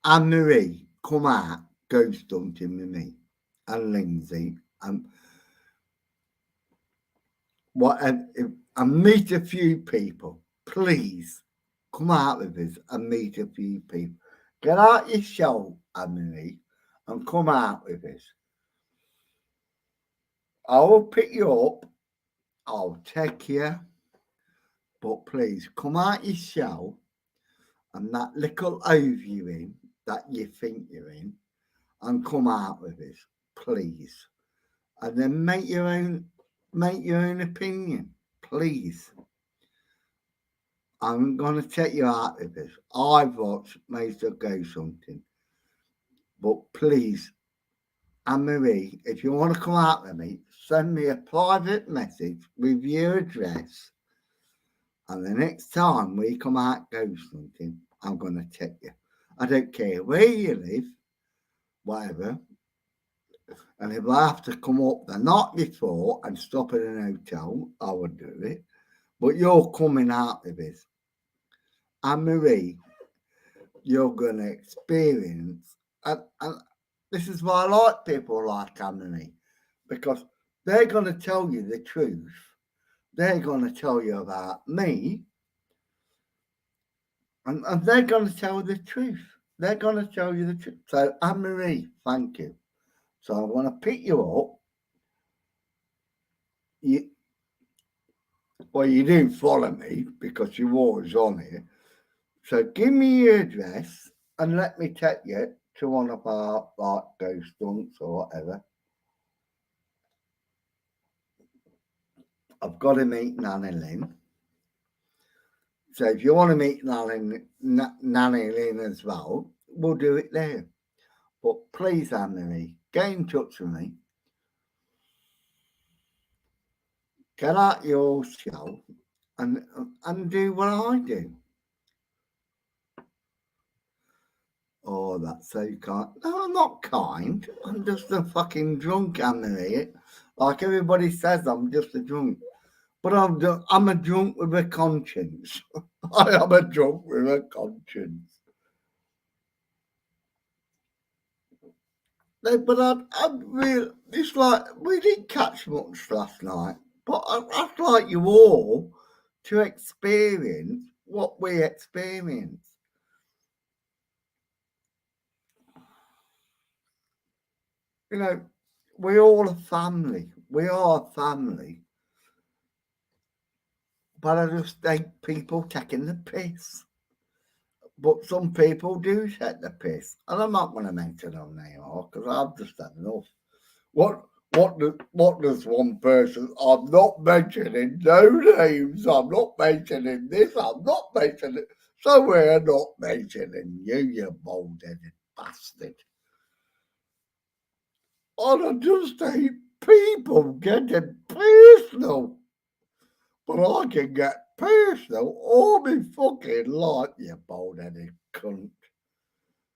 Anne-Marie come out ghost hunting with me and Lindsay and whatever. And meet a few people. Please come out with us and meet a few people. Get out your show, Anne-Marie, and come out with us. I will pick you up. I'll take you. But please come out your shell and that little overviewing that you think you're in and come out with us, please. And then make your own opinion, please. I'm gonna take you out with this. I've watched most of Ghost Hunting. But please, Anne-Marie, if you want to come out with me, send me a private message with your address. And the next time we come out ghost hunting, I'm going to take you. I don't care where you live, whatever. And if I have to come up the night before and stop at an hotel, I would do it. But you're coming out of it. Anne-Marie, you're going to experience. And this is why I like people like Anne-Marie, because they're going to tell you the truth. They're going to tell you about me. And they're going to tell the truth. They're going to tell you the truth. So, Anne-Marie, thank you. So, I want to pick you up. You didn't follow me because you were always on here. So, give me your address and let me take you to one of our like ghost hunts or whatever. I've got to meet Nanny Lynn. So, if you want to meet Nanny Lynn as well, we'll do it there. But please, Anne-Marie, get in touch with me. Get out your shell and do what I do. Oh, that's so kind. No, I'm not kind. I'm just a fucking drunk, Anne-Marie. Like everybody says, I'm just a drunk. But I'm a drunk with a conscience. I am a drunk with a conscience. No, but I'm real. It's like we didn't catch much last night. But I'd like you all to experience what we experience. You know, we're all a family. We are a family. But I just think people taking the piss. But some people do take the piss. And I'm not going to mention them anymore because I've just had enough. What does one person? I'm not mentioning no names. I'm not mentioning this. I'm not mentioning. So we're not mentioning you, you bald-headed bastard. And I just hate people getting personal. But I can get personal all my fucking life, you bald-headed cunt.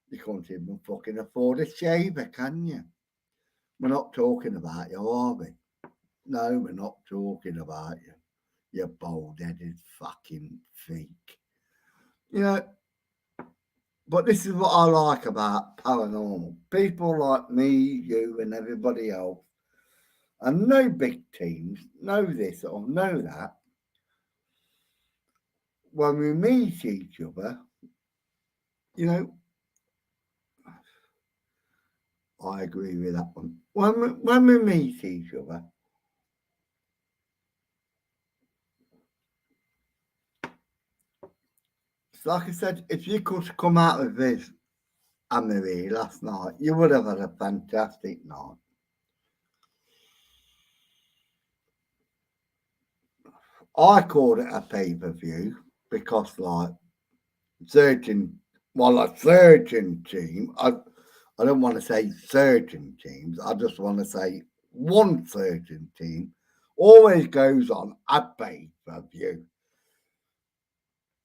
You can't even fucking afford a shaver, can you? We're not talking about you, are we? No, we're not talking about you. You bald-headed fucking freak. You know, but this is what I like about paranormal. People like me, you, and everybody else, and no big teams, know this or know that. When we meet each other, you know, I agree with that one. When we meet each other, like I said, if you could come out with this, Anne-Marie, last night, you would have had a fantastic night. I called it a pay-per-view because, like, a certain team, I I don't want to say certain teams. I just want to say one certain team always goes on a pay-per-view.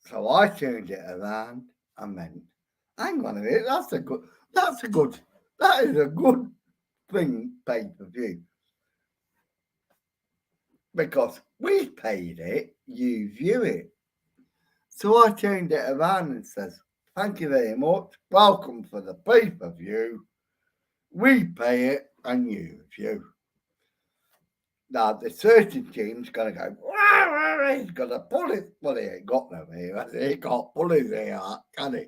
So I turned it around and went, hang on a minute, that is a good thing, pay-per-view. Because we paid it, you view it. So I turned it around and says, thank you very much. Welcome for the pay-per-view. We pay it and you view. Now, the certain team's going to go, he's got to pull it. Well, he ain't got no here. He can't pull his hair out, can he?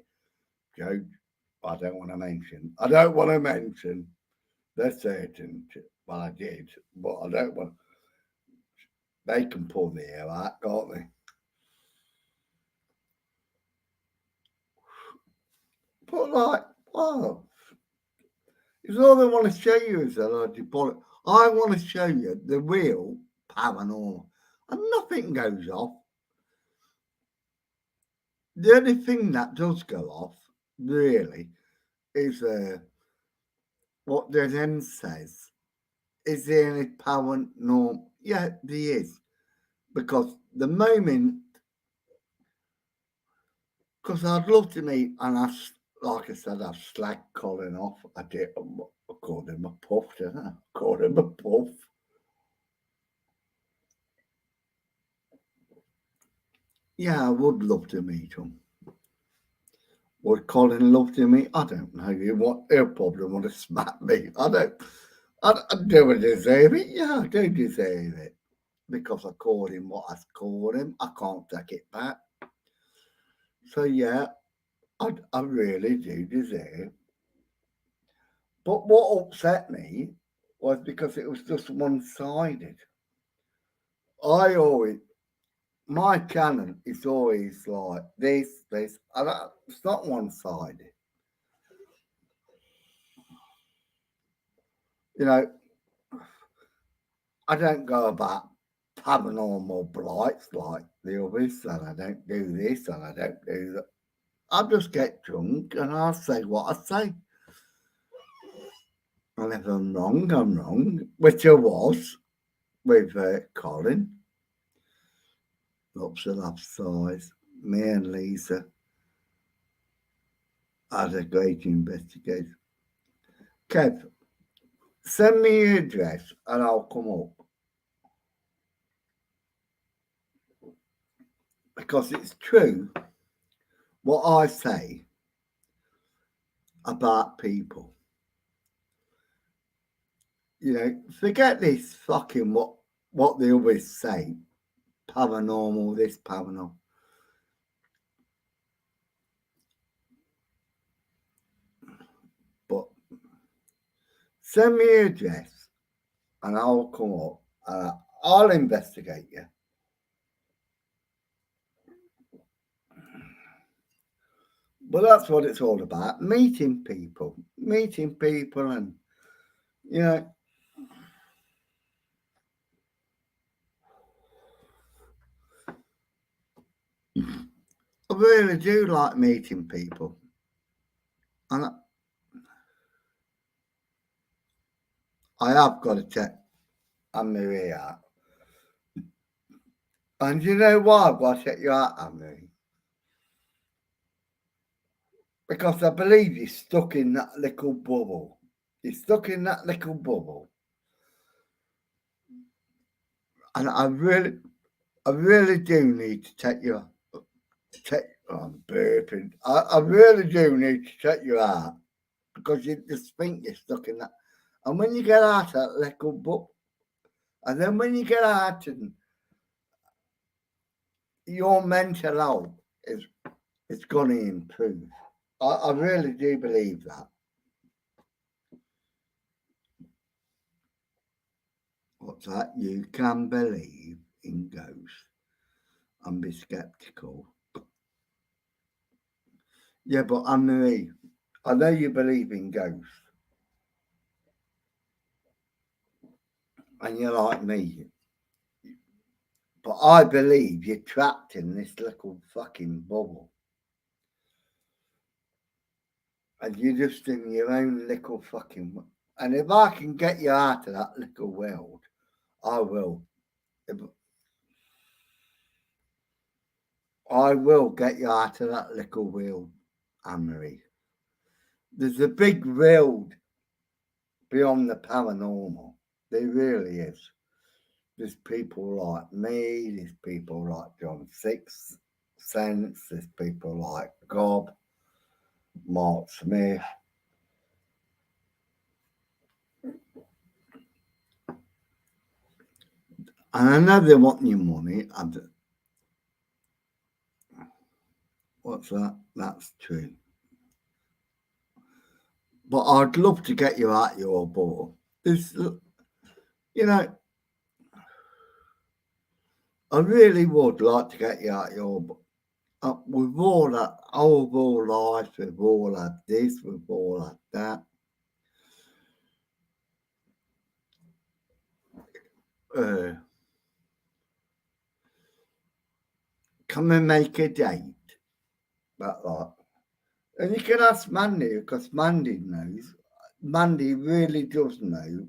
Joe, I don't want to mention the certain. Well, I did, but I don't want. They can pull the hair out, can't they? But like, wow. It's all I want to show you is that I want to show you the real paranormal. And nothing goes off. The only thing that does go off, really, is what the then says. Is there any paranormal? Yeah, there is. Because the moment, because I'd love to meet, and like I said, I've slagged Colin off. I called him a puff, didn't I? Called him a puff. Yeah, I would love to meet him. Would Colin love to meet? I don't know. He'll probably want to smack me. I do deserve it. Yeah, I do deserve it. Because I called him what I called him. I can't take it back. So yeah, I really do deserve. But what upset me was because it was just one-sided. My canon is always like this, and it's not one-sided. You know, I don't go about paranormal blights like the others, and I don't do this, and I don't do that. I just get drunk and I'll say what I say. And if I'm wrong, which I was with Colin. Lots of love size. Me and Lisa had a great investigation. Kev, send me your address and I'll come up. Because it's true what I say about people. You know, forget this fucking what they always say. Paranormal, this paranormal. But send me your address and I'll come up and I'll investigate you. But that's what it's all about. Meeting people and, you know, I really do like meeting people. And I have got to check Anne-Marie out. And you know why I've got to check you out, Anne-Marie? Because I believe you're stuck in that little bubble. You're stuck in that little bubble. And I really do need to check you out. I'm burping. I really do need to check you out. Because you just think you're stuck in that. And when you get out of that little bubble, and then when you get out and your mental health is going to improve. I really do believe that. What's that? You can believe in ghosts and be skeptical. Yeah, but Anne-Marie, I know you believe in ghosts. And you're like me. But I believe you're trapped in this little fucking bubble. and you're just in your own little fucking. And if I can get you out of that little world, I will. I will get you out of that little world, Anne-Marie. There's a big world beyond the paranormal. There really is. There's people like me, there's people like John Sixth Sense, there's people like Gob, Mark Smith. And I know they want your money. What's that? That's true. But I'd love to get you out your ball. There's, you know, I really would like to get you out your ball. We've all had our life, we've all had this, we've all had that. Come and make a date. That lot. And you can ask Mandy, because Mandy knows. Mandy really does know.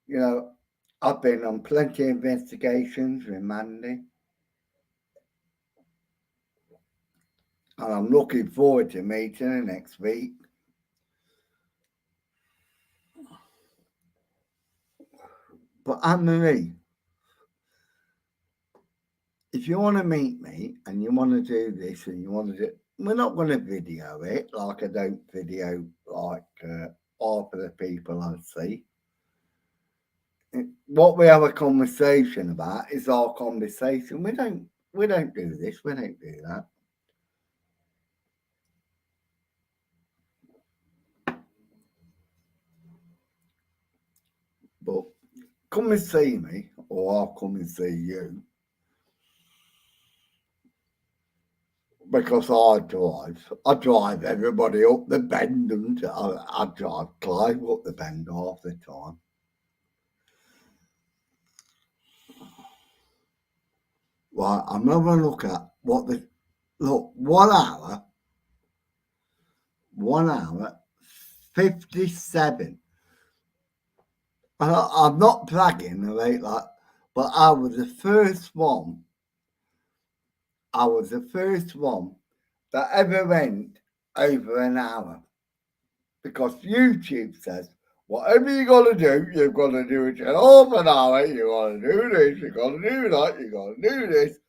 You know, I've been on plenty of investigations with Mandy. And I'm looking forward to meeting her next week. But Anne-Marie, if you want to meet me and you want to do this and you want to do, we're not going to video it like I don't video like half of the people I see. What we have a conversation about is our conversation. We don't do this. We don't do that. But come and see me, or I'll come and see you. Because I drive everybody up the bend, and I drive Clive up the bend half the time. Right, I'm having a look at what the look 1 hour, 57. And I'm not bragging about that, but I was the first one. I was the first one that ever went over an hour. Because YouTube says, whatever you got to do, you've got to do it in half an hour. You got to do this, you got to do that, you got to do this.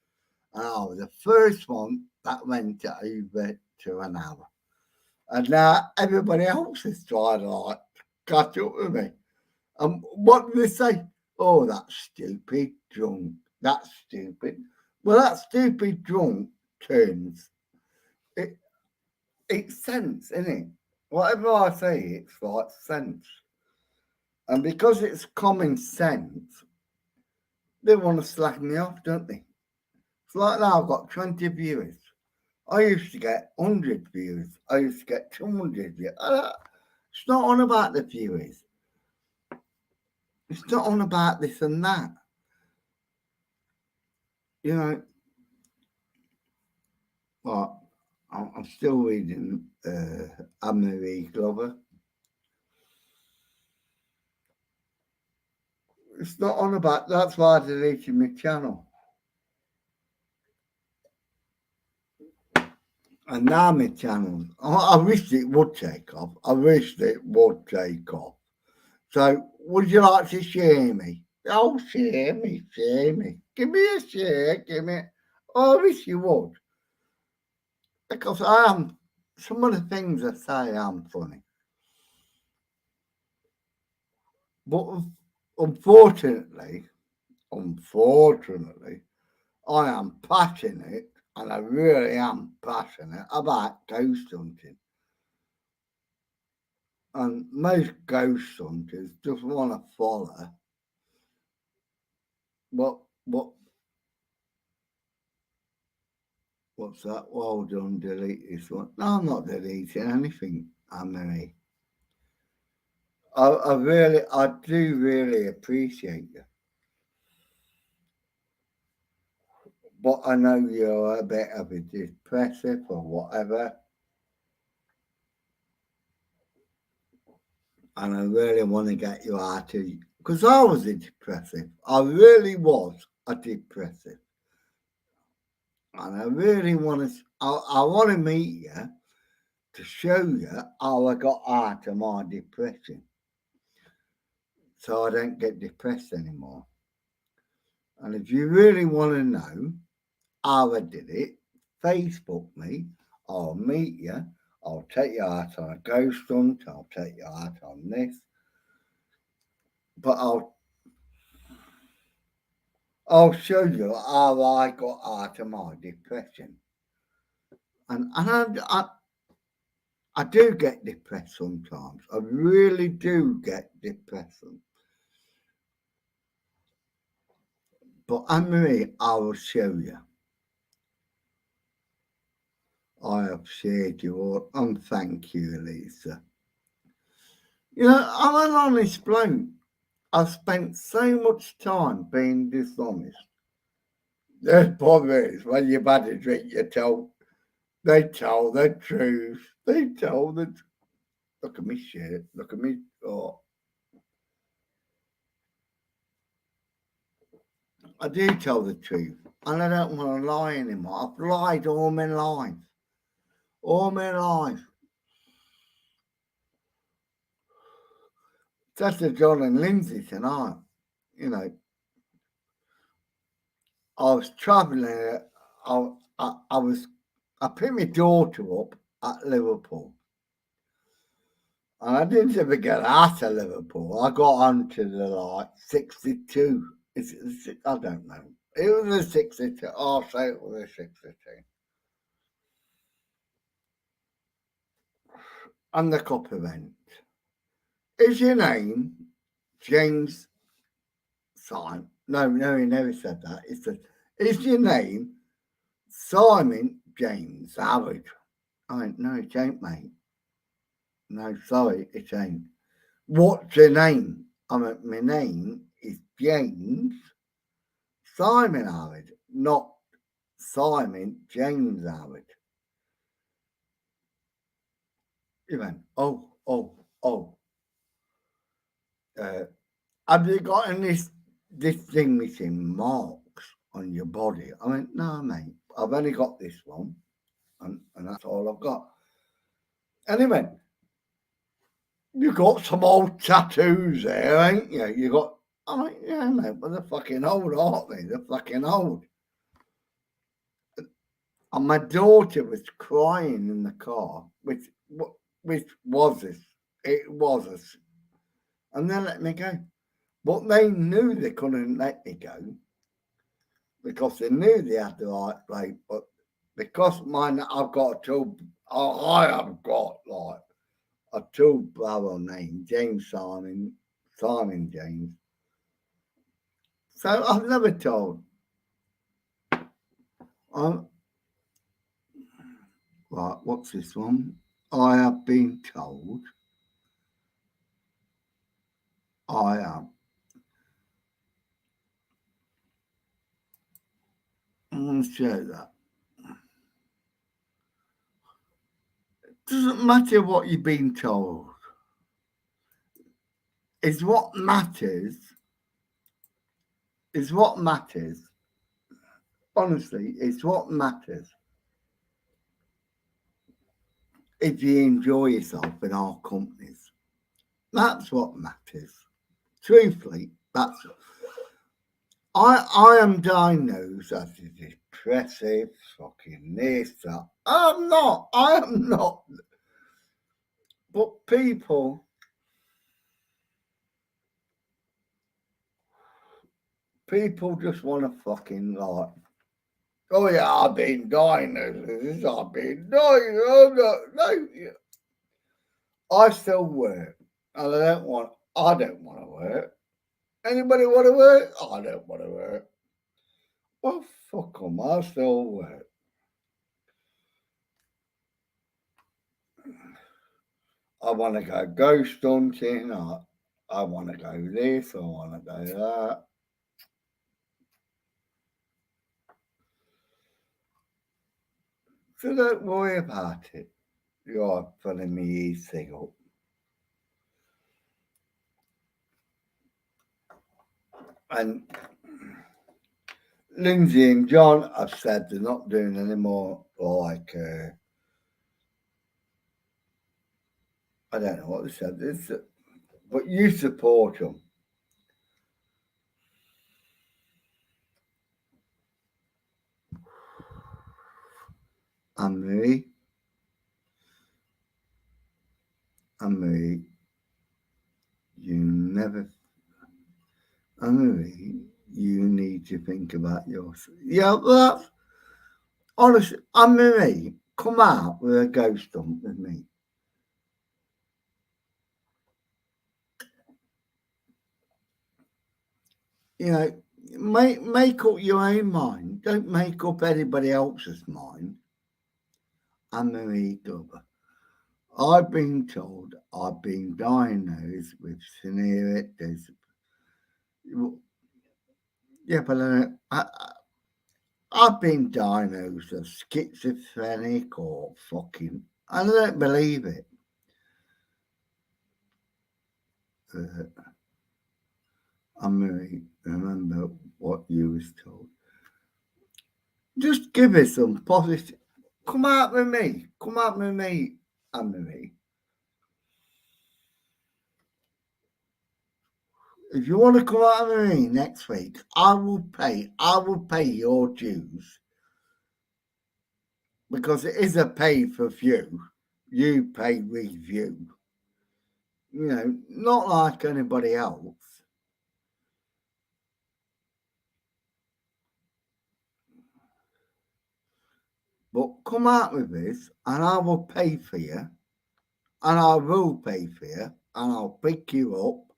And I was the first one that went over to an hour. And now everybody else is trying to like catch up with me. And what do they say? Oh, that's stupid drunk. That's stupid. Well, that stupid drunk turns. It's sense, isn't it? Whatever I say, it's like sense. And because it's common sense, they want to slag me off, don't they? It's like now I've got 20 viewers. I used to get 100 views. I used to get 200 views. It's not on about the viewers. It's not on about this and that. You know, well, I'm still reading Anne-Marie Glover. It's not on about, that's why I deleted my channel. And now my channel, I wish it would take off. I wish it would take off. So, would you like to share me? Oh, share me, share me. Give me a share, give me. Oh, I wish you would. Because some of the things I say I'm funny. But unfortunately, I am passionate, and I really am passionate about ghost hunting. And most ghost hunters just want to follow what's that? Well done, delete this one. No, I'm not deleting anything, Anne-Marie. I do really appreciate you. But I know you're a bit of a depressive or whatever. And I really want to get you out of, because I was a depressive. I really was a depressive. And I really want to, I want to meet you to show you how I got out of my depression. So I don't get depressed anymore. And if you really want to know how I did it, Facebook me. I'll meet you. I'll take you out on a ghost hunt. I'll take you out on this. But I'll show you how I got out of my depression. And I do get depressed sometimes. I really do get depressed. But Anne-Marie, I will show you. I have shared you all, and thank you, Lisa. You know, I'm an honest bloke. I've spent so much time being dishonest. The problem is, when you've had a drink, they tell the truth. They tell the look at me shit. Look at me. Oh, I do tell the truth, and I don't want to lie anymore. I've lied all my life, all my life. That's the John and Lindsay tonight. You know, I was travelling. I picked my daughter up at Liverpool. And I didn't ever get out of Liverpool. I got onto the 62. I don't know. It was a 62. I'll say it was a 62. And the cop event. Is your name James Simon? No, he never said that. He said, is your name Simon James Howard? I went, no, it ain't, mate. No, sorry, it ain't. What's your name? I went, my name is James Simon Howard, not Simon James Howard. He went, oh. Have you got any distinguishing marks on your body? I went, no, mate. I've only got this one, and that's all I've got. And he went, you got some old tattoos there, ain't you? You got. I went, yeah, mate, but they're fucking old, aren't they? They're fucking old. And my daughter was crying in the car, which was this. It was us. And they let me go. But they knew they couldn't let me go because they knew they had the right plate. But because I've got I have got a two-barrel name, James Simon James. So I've never told. Right, what's this one? I have been told. I am. I'm going to show that. Doesn't matter what you've been told. It's what matters. It's what matters. Honestly, it's what matters. If you enjoy yourself in our companies, that's what matters. Truthfully, that's. I am diagnosed as a depressive, fucking this, that. I'm not. I am not. But people just want to fucking oh yeah, I've been diagnosed with this, I've been diagnosed. No. I still work. And I don't want to work. Anybody want to work? I don't want to work. Well, fuck them. I still work. I want to go ghost hunting. I want to go this. I want to go that. So don't worry about it. You're filling me thing up. And Lindsay and John have said they're not doing any more like I don't know what they said. But you support them. Anne-Marie, you never. Anne-Marie, you need to think about yours. Yeah, well, that's honestly, Anne-Marie, come out with a ghost hunt with me. You know, make up your own mind. Don't make up anybody else's mind. Anne-Marie Glover. I've been told I've been diagnosed with severe yeah, but I've been diagnosed as schizophrenic or fucking. I don't believe it. Anne-Marie, remember what you was told. Just give us some positive. Come out with me. Come out with me, Anne-Marie. If you want to come out with me next week, I will pay your dues. Because it is a pay per view. You pay review. You know, not like anybody else. But come out with this and I will pay for you. And I will pay for you. And I'll pick you up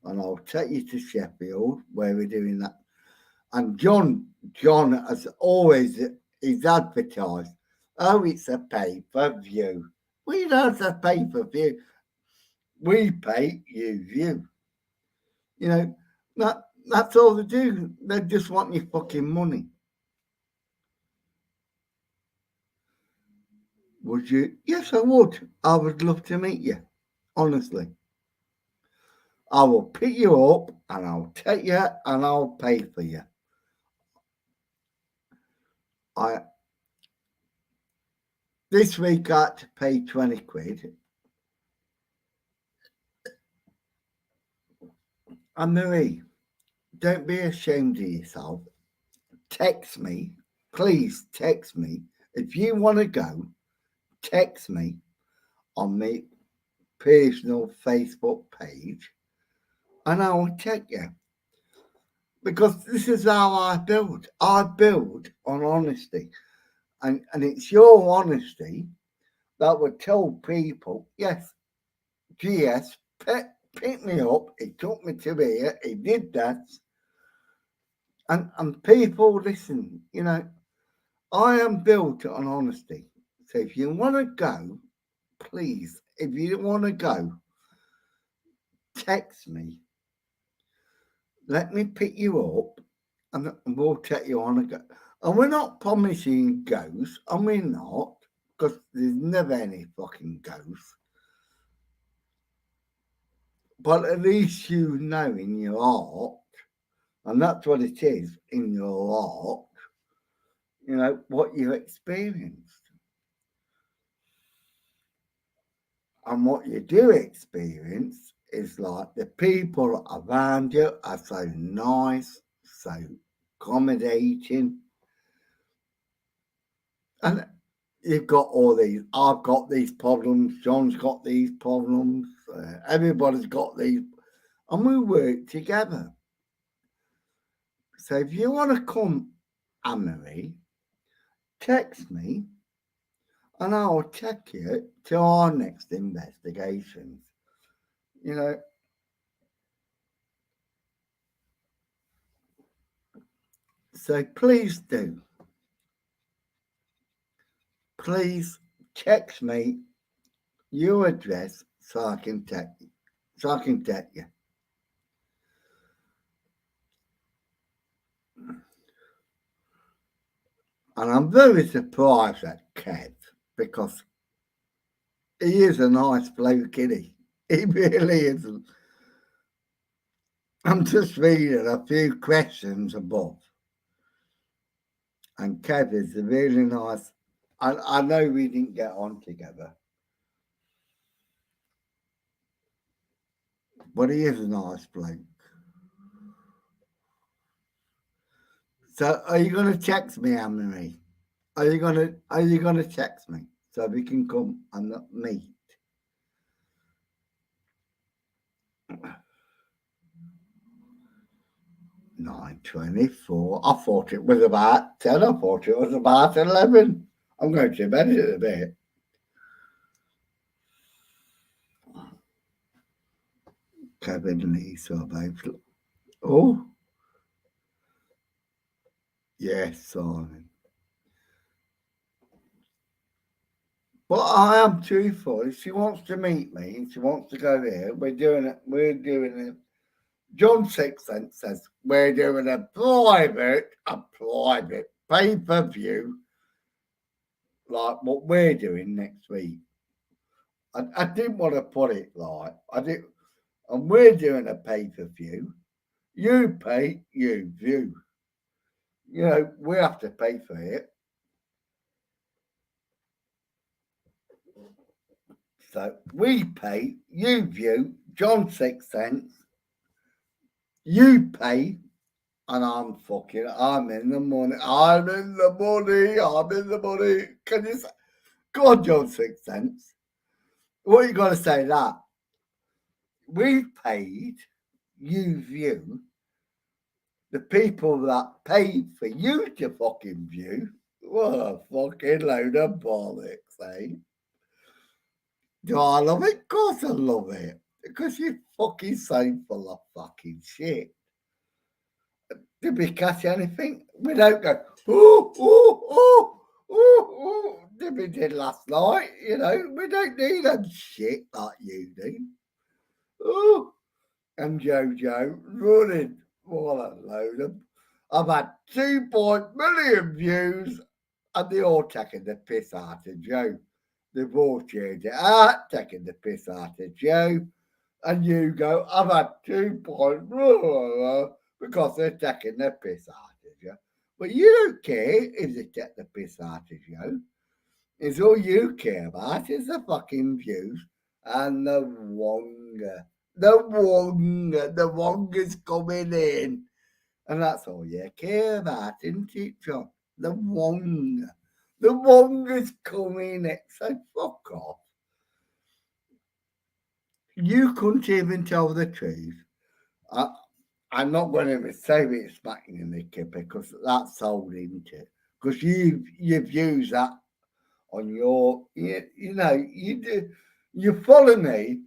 and I'll take you to Sheffield where we're doing that. And John has always is advertised, oh, it's a pay-per-view. We don't have pay-per-view. We pay, you view. You know, that's all they do. They just want your fucking money. Would you? Yes, I would. I would love to meet you. Honestly. I will pick you up and I'll take you and I'll pay for you. This week I had to pay 20 quid. And Marie, don't be ashamed of yourself. Text me. Please text me. If you want to go, text me on my personal Facebook page and I will take you. Because this is how I build. I build on honesty. And it's your honesty that would tell people, yes, GS picked me up, he took me to here, he did that. And people listen, you know, I am built on honesty. So if you want to go, please, if you want to go, text me. Let me pick you up and we'll take you on a go. And we're not promising ghosts, and we're not, because there's never any fucking ghosts. But at least you know in your heart, and that's what it is, in your heart, you know, what you experienced. And what you do experience is like the people around you are so nice, so accommodating. And you've got all these, I've got these problems, John's got these problems, everybody's got these, and we work together. So if you want to come, Anne-Marie, text me and I'll take you to our next investigations. You know, so please do. Please text me your address so I can take you. And I'm very surprised at Kev because he is a nice bloke, isn't he? He really is. I'm just reading a few questions above. And Kev is a really nice. I know we didn't get on together, but he is a nice bloke. So, are you going to text me, Anne-Marie? Are you gonna text me so we can come and meet? 9:24. I thought it was about 10. I thought it was about 11. I'm going to bed in a bit. Kevin and Lisa both. Oh, yes, Simon. But I am truthful. If she wants to meet me and she wants to go there, we're doing it. We're doing it. John Sixcent says we're doing a private pay-per-view like what we're doing next week. I didn't want to put it like I did, and we're doing a pay-per-view. You pay, you view. You know, we have to pay for it. So we pay, you view, John Sixcent, you pay, and I'm in the money. I'm in the money. I'm in the money. Can you say, go on, John Sixcent? What you got to say that? We paid, you view, the people that paid for you to fucking view. What a fucking load of bollocks, eh? Do I love it? Of course I love it. Because you're fucking so full of fucking shit. Did we catch anything? We don't go, ooh, ooh, ooh, ooh, ooh. Did we did last night? You know, we don't need that shit like you do. Ooh. And Jojo running. What a load of. I've had 2 million views and they all taking the piss out of Joe. They've all cheered it out, taking the piss out of Joe. And you go, I've had 2 because they're taking the piss out of you. But you don't care if they take the piss out of you. It's all you care about is the fucking views and the wonga. The wonga's coming in. And that's all you care about, isn't it, John? The wonga. The wonga's coming in. So fuck off. You couldn't even tell the truth. I'm not going to say it's smacking in the kid because that's sold into it. Because you've used that on your, you know, you do, you follow me,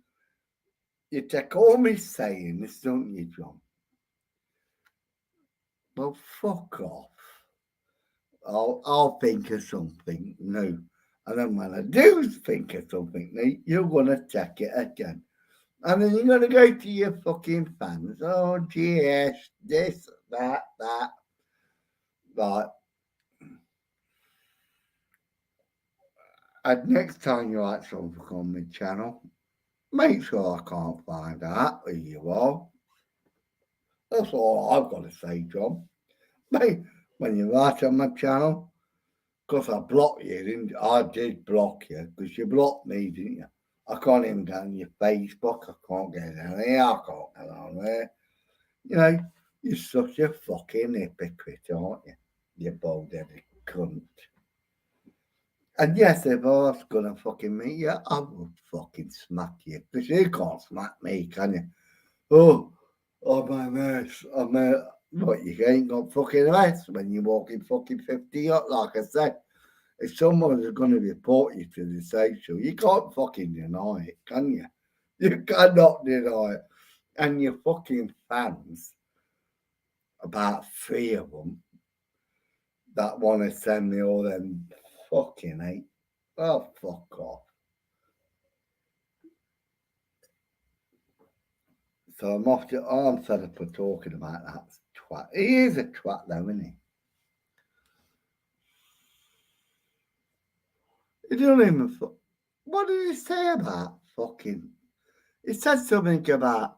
you take all me saying this, don't you, John? Well, fuck off. I'll think of something new. And then when I do think of something new, you're going to take it again. And then you're going to go to your fucking fans. Oh, GS, this, that. Right. And next time you write something on my channel, make sure I can't find out who you are. That's all I've got to say, John. Mate, when you write on my channel, because I blocked you, didn't I? Did block you because you blocked me, didn't you? I can't even get on your Facebook. I can't get on here. I can't get on there. You know, you're such a fucking hypocrite, aren't you? You bald-headed cunt. And yes, if I was gonna fucking meet you, I would fucking smack you. Because you can't smack me, can you? I'm a mess. What, you ain't got fucking mess when you're walking fucking 50 up, like I said. If someone is going to report you to the social, you can't fucking deny it, can you? You cannot deny it. And your fucking fans, about 3 of them, that want to send me all them fucking hate. Oh, fuck off. So I'm fed up of talking about that twat. He is a twat though, isn't he? He don't even what did he say about fucking he said something about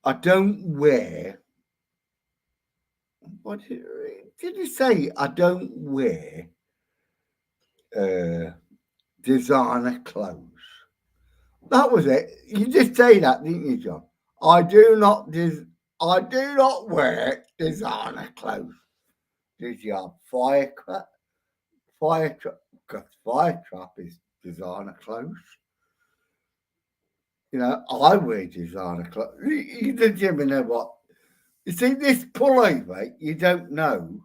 I don't wear. What did you say? I don't wear designer clothes. That was it. You just say that, didn't you, John? I do not wear designer clothes. Did you have fire trap? Because fire trap is designer clothes. You know, I wear designer clothes. You don't even know what. You see, this pullover, you don't know,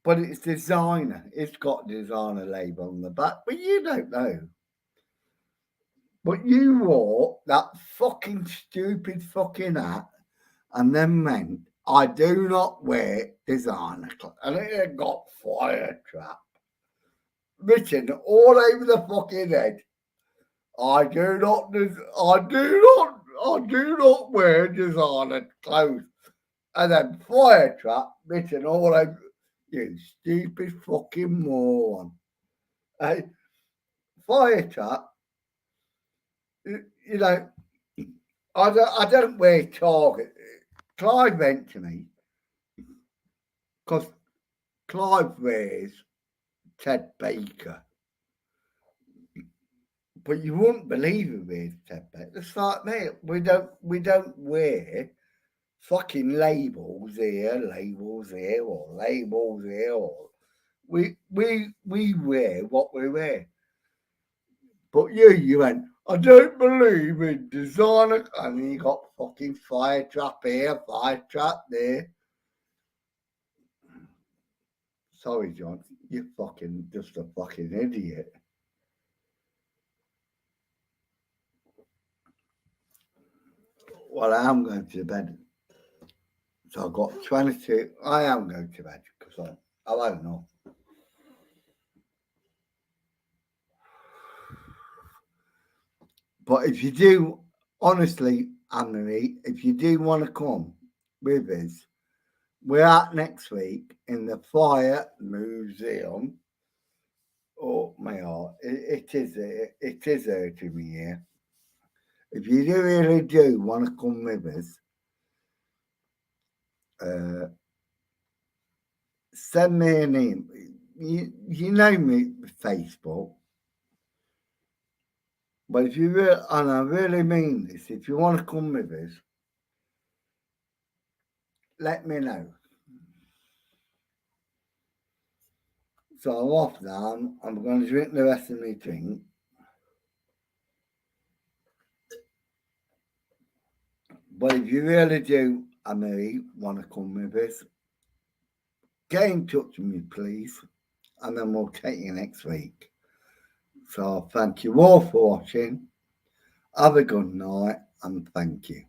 but it's designer. It's got designer label on the back, but you don't know. But you wore that fucking stupid fucking hat and then meant I do not wear designer clothes. And it got fire trap written all over the fucking head. I do not wear designer clothes. And then fire trap written all over. You stupid fucking moron. Hey, fire trap. You know, I don't wear Target. Clive went to me because Clive wears Ted Baker. But you wouldn't believe he wears Ted Baker. It's like me. We don't wear fucking labels here, or labels here, or we wear what we wear. But you went, I don't believe in designer, and you got fucking fire trap here, fire trap there. Sorry, John, you're fucking just a fucking idiot. Well, I am going to bed. So I've got 22. I am going to bed because I don't know. But if you do, honestly, Anne-Marie, if you do want to come with us, we're out next week in the Fire Museum. Oh my God, it is hurting me here. If you really do want to come with us, send me an email. You know me with Facebook. But if you really, and I really mean this, if you want to come with us, let me know. So I'm off now. I'm going to drink the rest of my drink. But if you really do, Anne-Marie, want to come with us, get in touch with me, please. And then we'll take you next week. So thank you all for watching. Have a good night and thank you.